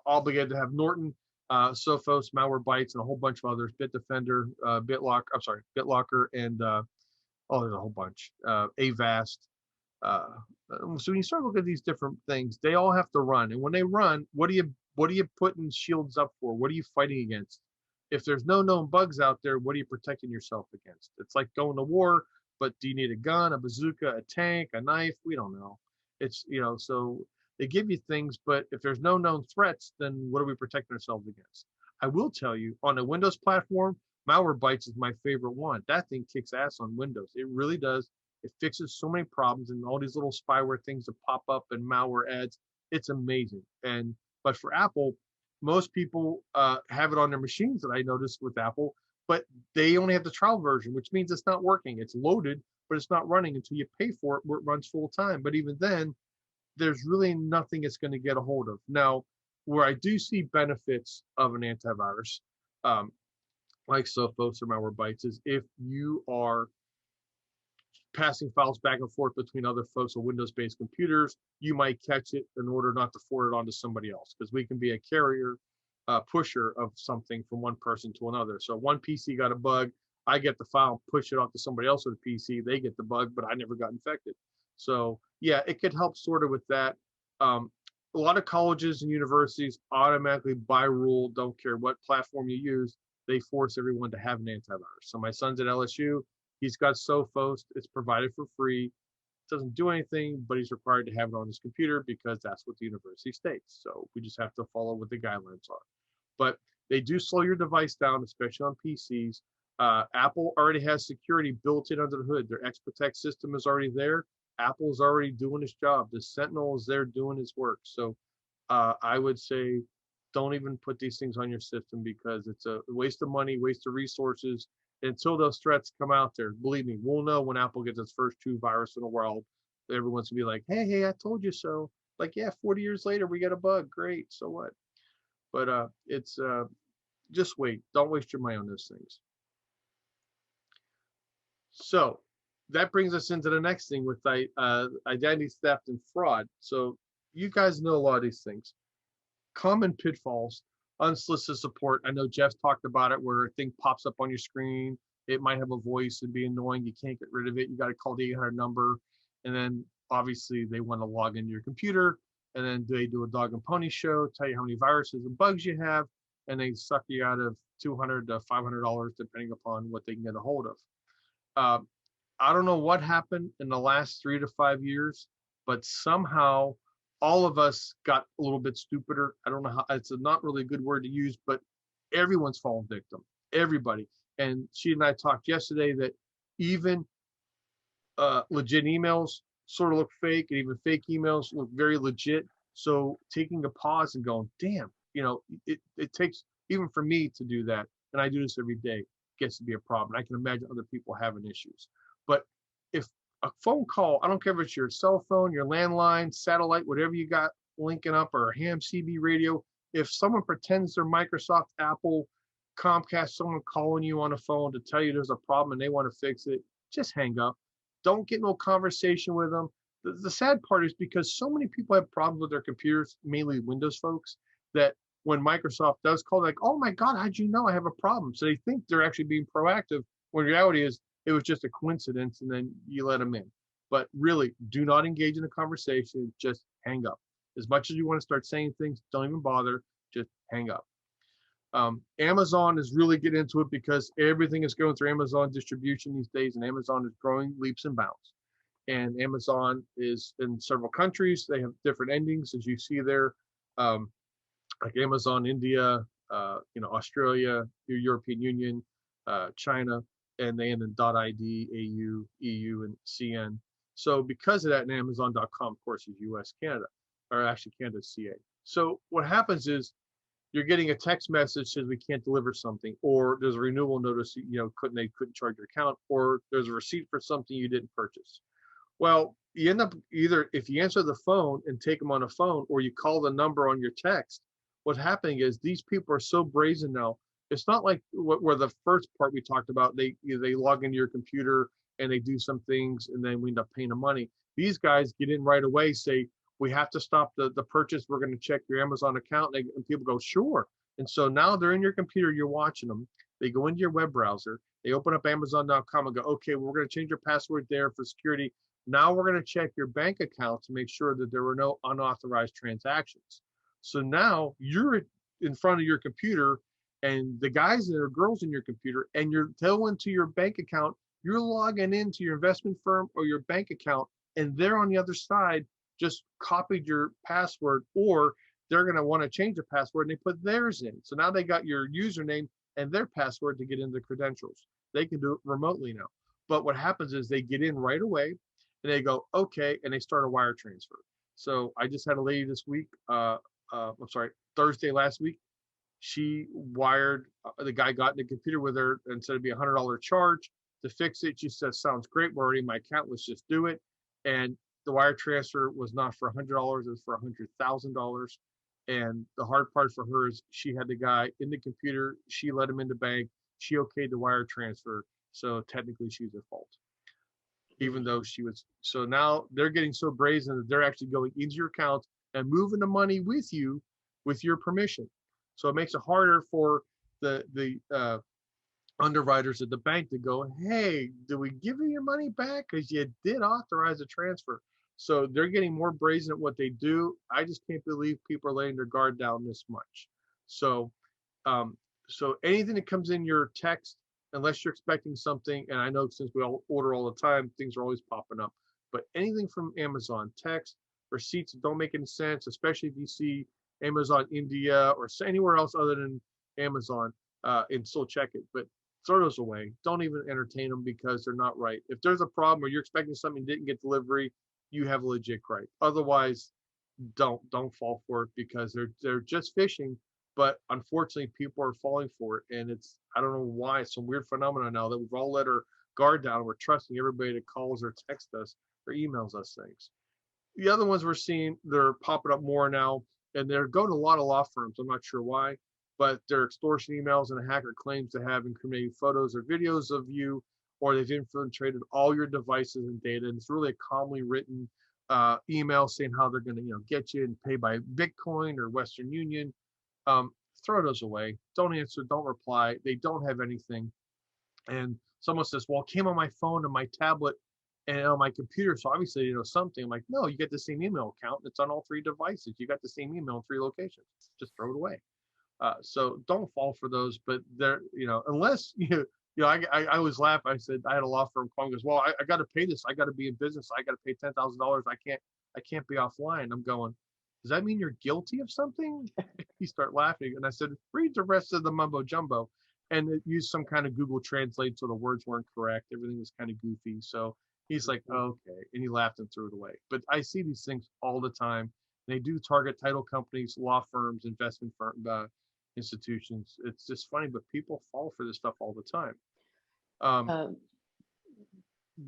C: obligated to have Norton, Sophos, Malwarebytes, and a whole bunch of others, Bitdefender, BitLocker, and there's a whole bunch, Avast. So when you start looking at these different things, they all have to run. And when they run, what are you putting shields up for? What are you fighting against? If there's no known bugs out there, what are you protecting yourself against? It's like going to war, but do you need a gun, a bazooka, a tank, a knife? We don't know. It's, so they give you things, but if there's no known threats, then what are we protecting ourselves against? I will tell you, on a Windows platform, Malwarebytes is my favorite one. That thing kicks ass on Windows. It really does. It fixes so many problems and all these little spyware things that pop up and malware ads. It's amazing. But for Apple, most people have it on their machines that I noticed with Apple, but they only have the trial version, which means it's not working. It's loaded, but it's not running until you pay for it where it runs full time. But even then, there's really nothing it's going to get a hold of. Now, where I do see benefits of an antivirus, like Sophos or Malwarebytes, is if you are passing files back and forth between other folks on Windows-based computers, you might catch it in order not to forward it on to somebody else, because we can be a carrier pusher of something from one person to another. So one PC got a bug, I get the file, push it off to somebody else with a PC, they get the bug, but I never got infected. So yeah, it could help sort of with that. A lot of colleges and universities automatically, by rule, don't care what platform you use, they force everyone to have an antivirus. So my son's at LSU, he's got Sophos, it's provided for free. It doesn't do anything, but he's required to have it on his computer because that's what the university states. So we just have to follow what the guidelines are. But they do slow your device down, especially on PCs. Apple already has security built in under the hood. Their XProtect system is already there. Apple's already doing its job. The Sentinel is there doing its work. So I would say don't even put these things on your system, because it's a waste of money, waste of resources. Until those threats come out there, believe me, we'll know when Apple gets its first true virus in the world. Everyone's gonna be like, hey, I told you so. Like, yeah, 40 years later, we get a bug. Great, so what? But it's just wait. Don't waste your money on those things. So that brings us into the next thing with identity theft and fraud. So you guys know a lot of these things. Common pitfalls, unsolicited support. I know Jeff's talked about it, where a thing pops up on your screen. It might have a voice and be annoying. You can't get rid of it. You got to call the 800 number. And then obviously they want to log into your computer. And then they do a dog and pony show, tell you how many viruses and bugs you have. And they suck you out of $200 to $500, depending upon what they can get a hold of. I don't know what happened in the last 3 to 5 years, but somehow all of us got a little bit stupider. I don't know how, it's not really a good word to use, but everyone's fallen victim, everybody. And she and I talked yesterday that even legit emails sort of look fake, and even fake emails look very legit. So taking a pause and going, damn, it takes, even for me to do that, and I do this every day, gets to be a problem. I can imagine other people having issues. But if a phone call, I don't care if it's your cell phone, your landline, satellite, whatever you got linking up or a ham CB radio. If someone pretends they're Microsoft, Apple, Comcast, someone calling you on the phone to tell you there's a problem and they want to fix it, just hang up. Don't get no conversation with them. The sad part is because so many people have problems with their computers, mainly Windows folks, that when Microsoft does call, like, oh my God, how'd you know I have a problem? So they think they're actually being proactive, when reality is it was just a coincidence and then you let them in. But really, do not engage in a conversation, just hang up. As much as you want to start saying things, don't even bother, just hang up. Amazon is really getting into it because everything is going through Amazon distribution these days, and Amazon is growing leaps and bounds. And Amazon is in several countries. They have different endings, as you see there, like Amazon India, Australia, European Union, China, and they end in .id, AU, EU, and CN. So because of that, and Amazon.com, of course, is US, Canada, or actually Canada, CA. So what happens is you're getting a text message says we can't deliver something, or there's a renewal notice, they couldn't charge your account, or there's a receipt for something you didn't purchase. Well, you end up either, if you answer the phone and take them on a phone, or you call the number on your text, what's happening is these people are so brazen now. It's not like where the first part we talked about, they log into your computer and they do some things and then we end up paying them money. These guys get in right away, say, we have to stop the purchase. We're going to check your Amazon account. And people go, sure. And so now they're in your computer, you're watching them. They go into your web browser, they open up Amazon.com and go, okay, well, we're going to change your password there for security. Now we're going to check your bank account to make sure that there were no unauthorized transactions. So now you're in front of your computer and the guys or girls in your computer, and you're going to your bank account, you're logging into your investment firm or your bank account, and they're on the other side just copied your password, or they're going to want to change the password and they put theirs in. So now they got your username and their password to get into the credentials. They can do it remotely now. But what happens is they get in right away and they go, okay, and they start a wire transfer. So I just had a lady this week, Thursday last week, she wired, the guy got in the computer with her, and said it'd be $100 charge to fix it. She says, sounds great, we're already in my account, let's just do it. And the wire transfer was not for $100, it was for $100,000. And the hard part for her is she had the guy in the computer, she let him in the bank, she okayed the wire transfer. So technically she's at fault, even though she was. So now they're getting so brazen that they're actually going into your account and moving the money with you with your permission. So it makes it harder for the underwriters at the bank to go, hey, do we give you your money back? Because you did authorize a transfer. So they're getting more brazen at what they do. I just can't believe people are laying their guard down this much. So so anything that comes in your text, unless you're expecting something, and I know since we all order all the time, things are always popping up, but anything from Amazon, text, receipts that don't make any sense, especially if you see Amazon India or anywhere else other than Amazon, and still check it, but throw those away. Don't even entertain them because they're not right. If there's a problem or you're expecting something didn't get delivery, you have a legit gripe. Otherwise, don't fall for it, because they're just phishing. But unfortunately, people are falling for it, and I don't know why. It's some weird phenomenon now that we've all let our guard down. We're trusting everybody that calls or texts us or emails us things. The other ones we're seeing, they're popping up more now, and they're going to a lot of law firms. I'm not sure why, but they're extortion emails, and a hacker claims to have incriminating photos or videos of you, or they've infiltrated all your devices and data. And it's really a calmly written email saying how they're going to, get you and pay by Bitcoin or Western Union. Throw those away. Don't answer. Don't reply. They don't have anything. And someone says, well, it came on my phone and my tablet and on my computer, so obviously something. I'm like, no, you get the same email account. It's on all three devices. You got the same email in 3 locations. Just throw it away. So don't fall for those. But they're, unless I always laugh. I said I had a law firm call and goes, well, I got to pay this. I got to be in business. I got to pay $10,000. I can't be offline. I'm going, does that mean you're guilty of something? He start laughing, and I said, read the rest of the mumbo jumbo. And it used some kind of Google Translate, so the words weren't correct. Everything was kind of goofy. So he's like, oh, okay, and he laughed and threw it away. But I see these things all the time. They do target title companies, law firms, investment firm, institutions. It's just funny, but people fall for this stuff all the time.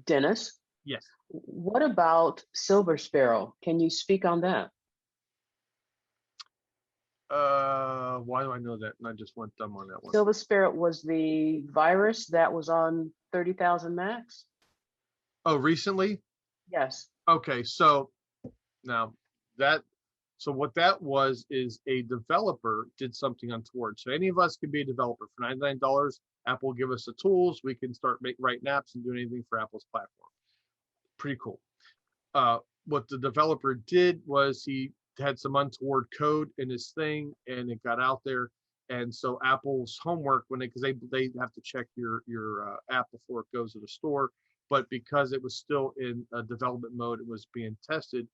D: Dennis,
C: Yes.
D: what about Silver Sparrow? Can you speak on that?
C: Why do I know that? And I just went dumb on that one.
D: Silver Spirit was the virus that was on 30,000 max?
C: Oh, recently?
D: Yes.
C: Okay, so now that so what that was is a developer did something untoward. So any of us can be a developer for $99. Apple will give us the tools. We can start writing apps and do anything for Apple's platform. Pretty cool. What the developer did was he had some untoward code in his thing, and it got out there. And so Apple's homework, when because they have to check your app before it goes to the store, but because it was still in development mode, it was being tested.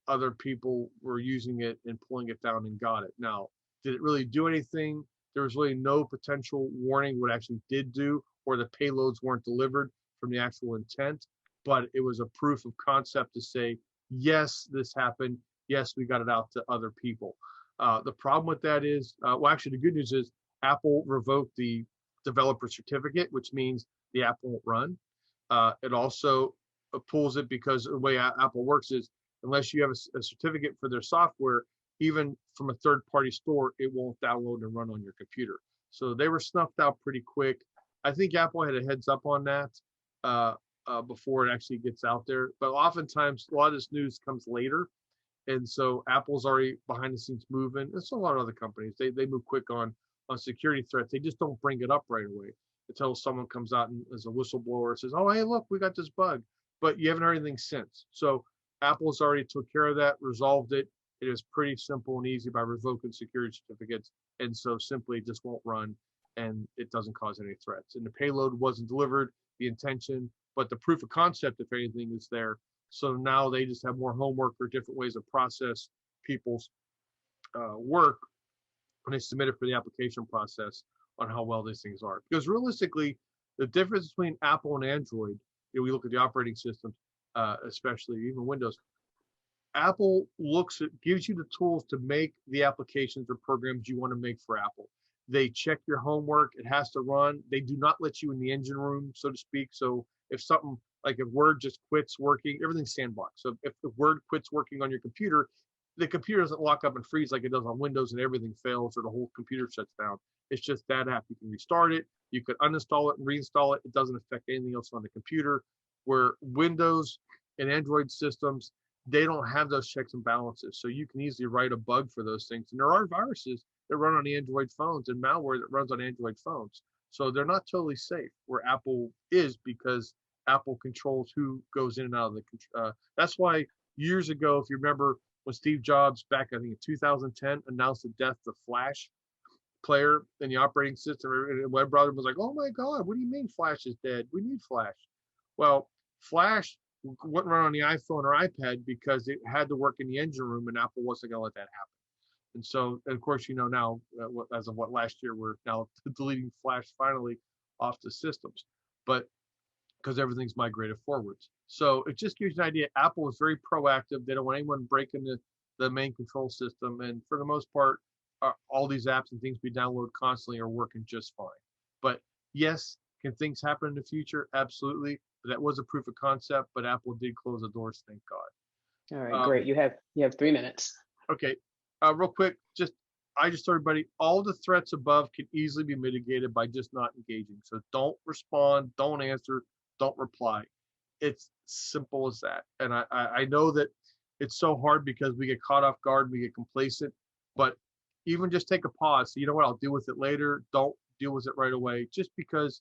C: Other people were using it and pulling it down and got it. Now, did it really do anything? There was really no potential warning what it actually did do, or the payloads weren't delivered from the actual intent. But it was a proof of concept to say, yes, this happened. Yes, we got it out to other people. The problem with that is, well, actually, the good news is Apple revoked the developer certificate, which means the app won't run. It also pulls it because the way Apple works is unless you have a certificate for their software, even from a third-party store, it won't download and run on your computer. So they were snuffed out pretty quick. I think Apple had a heads up on that before it actually gets out there. But oftentimes, a lot of this news comes later. And so Apple's already behind the scenes moving. There's a lot of other companies. They move quick on security threats. They just don't bring it up right away until someone comes out and as a whistleblower says, oh, hey, look, we got this bug. But you haven't heard anything since. So Apple's already took care of that, resolved it. It is pretty simple and easy by revoking security certificates. And so simply it just won't run and it doesn't cause any threats. And the payload wasn't delivered, the intention, but the proof of concept, if anything, is there. So now they just have more homework or different ways to process people's work when they submit it for the application process on how well these things are. Because realistically, the difference between Apple and Android, we look at the operating systems, especially even Windows, Apple gives you the tools to make the applications or programs you want to make for Apple. They check your homework. It has to run. They do not let you in the engine room, so to speak. So if something like if Word just quits working, everything's sandbox. So if the Word quits working on your computer, the computer doesn't lock up and freeze like it does on Windows and everything fails or the whole computer shuts down. It's just that app. You can restart it. You could uninstall it and reinstall it. It doesn't affect anything else on the computer. Where Windows and Android systems, they don't have those checks and balances. So you can easily write a bug for those things. And there are viruses that run on the Android phones and malware that runs on Android phones. So they're not totally safe where Apple is because Apple controls who goes in and out of the that's why years ago, if you remember when Steve Jobs back, I think in 2010, announced the death of Flash player in the operating system, and web browser was like, oh my God, what do you mean Flash is dead? We need Flash. Well, Flash wouldn't run on the iPhone or iPad because it had to work in the engine room and Apple wasn't going to let that happen. And so, of course, now, as of last year, we're now deleting Flash finally off the systems, but because everything's migrated forwards. So it just gives you an idea. Apple is very proactive. They don't want anyone breaking the main control system. And for the most part, all these apps and things we download constantly are working just fine. But yes, can things happen in the future? Absolutely. That was a proof of concept, but Apple did close the doors, thank God.
D: All right, great. You have 3 minutes.
C: Okay, real quick, I just told everybody, all the threats above can easily be mitigated by just not engaging. So don't respond, don't answer, don't reply. It's simple as that. And I know that it's so hard because we get caught off guard, we get complacent, but even just take a pause. So you know what, I'll deal with it later. Don't deal with it right away just because,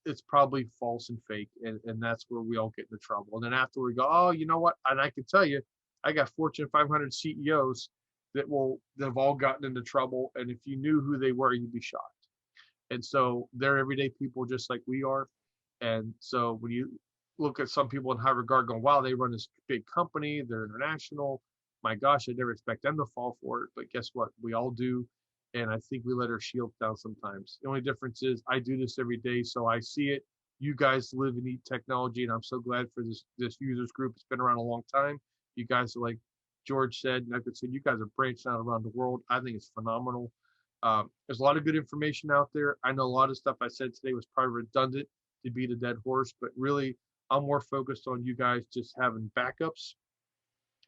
C: it's probably false and fake. And that's where we all get into trouble. And then after we go, oh, you know what? And I can tell you, I got Fortune 500 CEOs that have all gotten into trouble. And if you knew who they were, you'd be shocked. And so they're everyday people just like we are. And so when you look at some people in high regard going, wow, they run this big company, they're international. My gosh, I never expect them to fall for it. But guess what? We all do. And I think we let our shield down sometimes. The only difference is I do this every day, so I see it. You guys live and eat technology, and I'm so glad for this users group. It's been around a long time. You guys are, like George said, and I could say, you guys are branching out around the world. I think it's phenomenal. There's a lot of good information out there. I know a lot of stuff I said today was probably redundant to beat a dead horse, but really, I'm more focused on you guys just having backups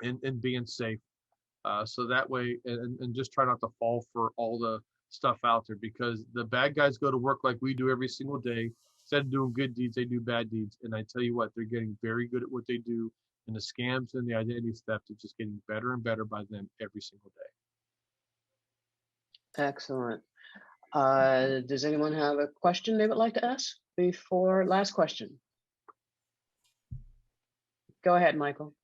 C: and being safe. So that way, and just try not to fall for all the stuff out there, because the bad guys go to work like we do every single day. Instead of doing good deeds, they do bad deeds. And I tell you what, they're getting very good at what they do. And the scams and the identity theft is just getting better and better by them every single day.
D: Excellent. Does anyone have a question they would like to ask before last question? Go ahead, Michael.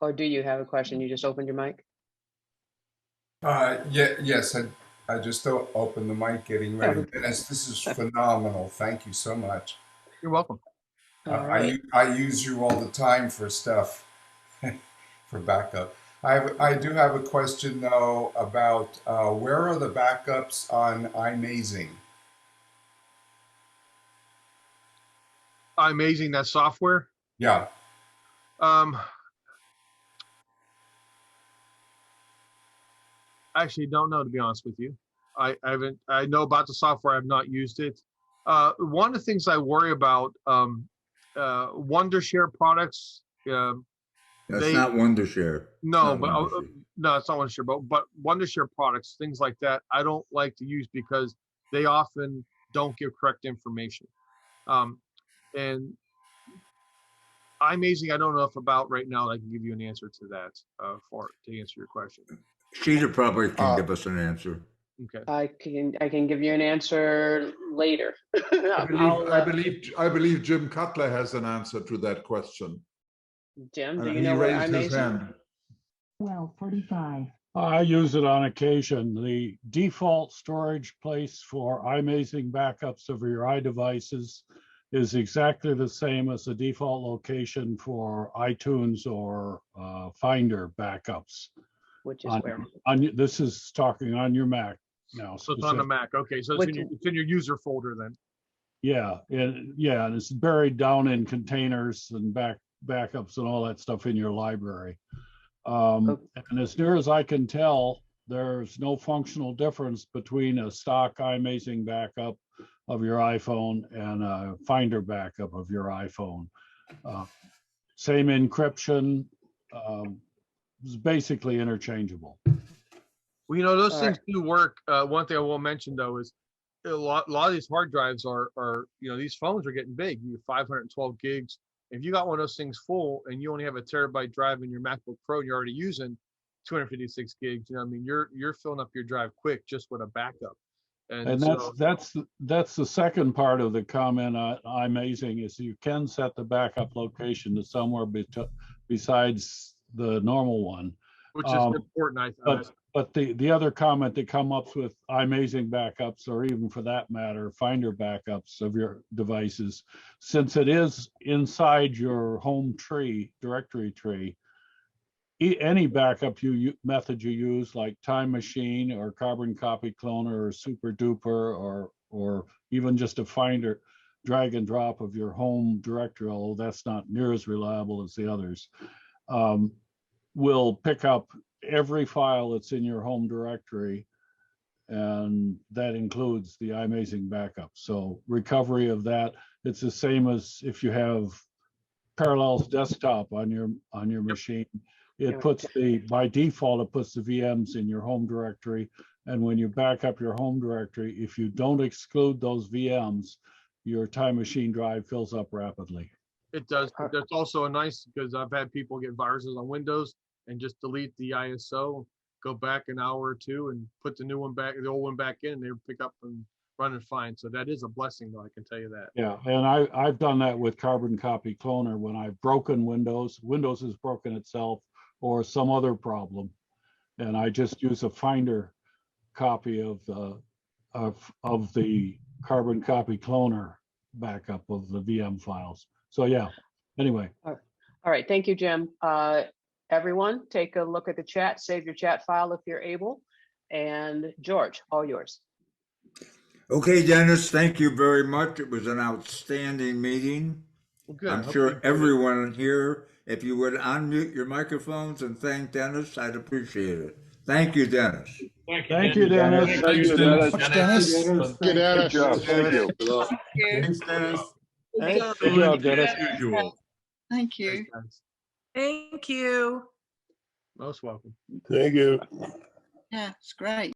D: Or do you have a question? You just opened your mic?
I: Yes, I just opened the mic getting ready. Dennis, this is phenomenal. Thank you so much.
C: You're welcome.
D: All right.
I: I use you all the time for stuff, for backup. I do have a question though about where are the backups on iMazing?
C: iMazing, that software.
I: Yeah.
C: I actually don't know, to be honest with you. I know about the software. I've not used it. One of the things I worry about, Wondershare products.
A: That's not Wondershare.
C: No,
A: Not
C: but
A: Wondershare.
C: no, it's not Wondershare. But Wondershare products, things like that, I don't like to use because they often don't give correct information. And iMazing, I don't know if about right now I can give you an answer to that, to answer your question.
A: Sheeta probably can give us an answer.
C: Okay.
D: I can give you an answer later.
B: I believe Jim Cutler has an answer to that question.
D: Jim, do you
B: He
D: know what
B: raised his
D: iMazing?
B: hand.
J: Well, 45.
K: I use it on occasion. The default storage place for iMazing backups of your iDevices is exactly the same as the default location for iTunes or Finder backups.
D: Which is where?
K: This is talking on your Mac now.
C: So it's on the Mac. Okay, so it's in your user folder then.
K: Yeah, and it's buried down in containers and backups and all that stuff in your library. And as near as I can tell, there's no functional difference between a stock iMazing backup of your iPhone and a Finder backup of your iPhone. Same encryption, is basically interchangeable.
C: Well, you know, those things do work. One thing I will mention though is a lot of these hard drives are, you know, these phones are getting big. You have 512 gigs. If you got one of those things full and you only have a terabyte drive in your MacBook Pro and you're already using 256 gigs, you know, I mean, you're filling up your drive quick just with a backup.
K: And that's the second part of the comment on iMazing is you can set the backup location to somewhere besides the normal one.
C: Which is important,
K: But the other comment that come up with iMazing backups, or even for that matter, Finder backups of your devices, since it is inside your home tree, directory tree, any backup method you use, like Time Machine or Carbon Copy Cloner or Super Duper, or even just a Finder drag and drop of your home directory, although that's not near as reliable as the others, will pick up every file that's in your home directory, and that includes the iMazing backup. So recovery of that, it's the same as if you have Parallels Desktop on your machine. It puts by default, it puts the VMs in your home directory. And when you back up your home directory, if you don't exclude those VMs, your Time Machine drive fills up rapidly.
C: It does. But there's also a nice, because I've had people get viruses on Windows and just delete the ISO, go back an hour or two and put the new one back, the old one back in, and they pick up and run it fine. So that is a blessing, though, I can tell you that.
K: Yeah, and I've done that with Carbon Copy Cloner when I've broken Windows has broken itself or some other problem, and I just use a Finder copy of the Carbon Copy Cloner backup of the VM files. So yeah, anyway.
D: All right, thank you, Jim. Everyone, take a look at the chat, save your chat file if you're able. And George, all yours.
A: Okay, Dennis, thank you very much. It was an outstanding meeting.
C: Well, good.
A: I'm sure everyone here, if you would unmute your microphones and thank Dennis, I'd appreciate it. Thank you, Dennis.
K: Thank you, Dennis.
F: Thanks, Dennis.
J: Good job.
G: Thank you.
I: Thanks, Dennis.
E: Good job, Dennis. As usual.
G: Thank you.
C: Thanks, guys.
J: Thank you.
C: Most welcome.
L: Thank you.
G: Yeah, it's great.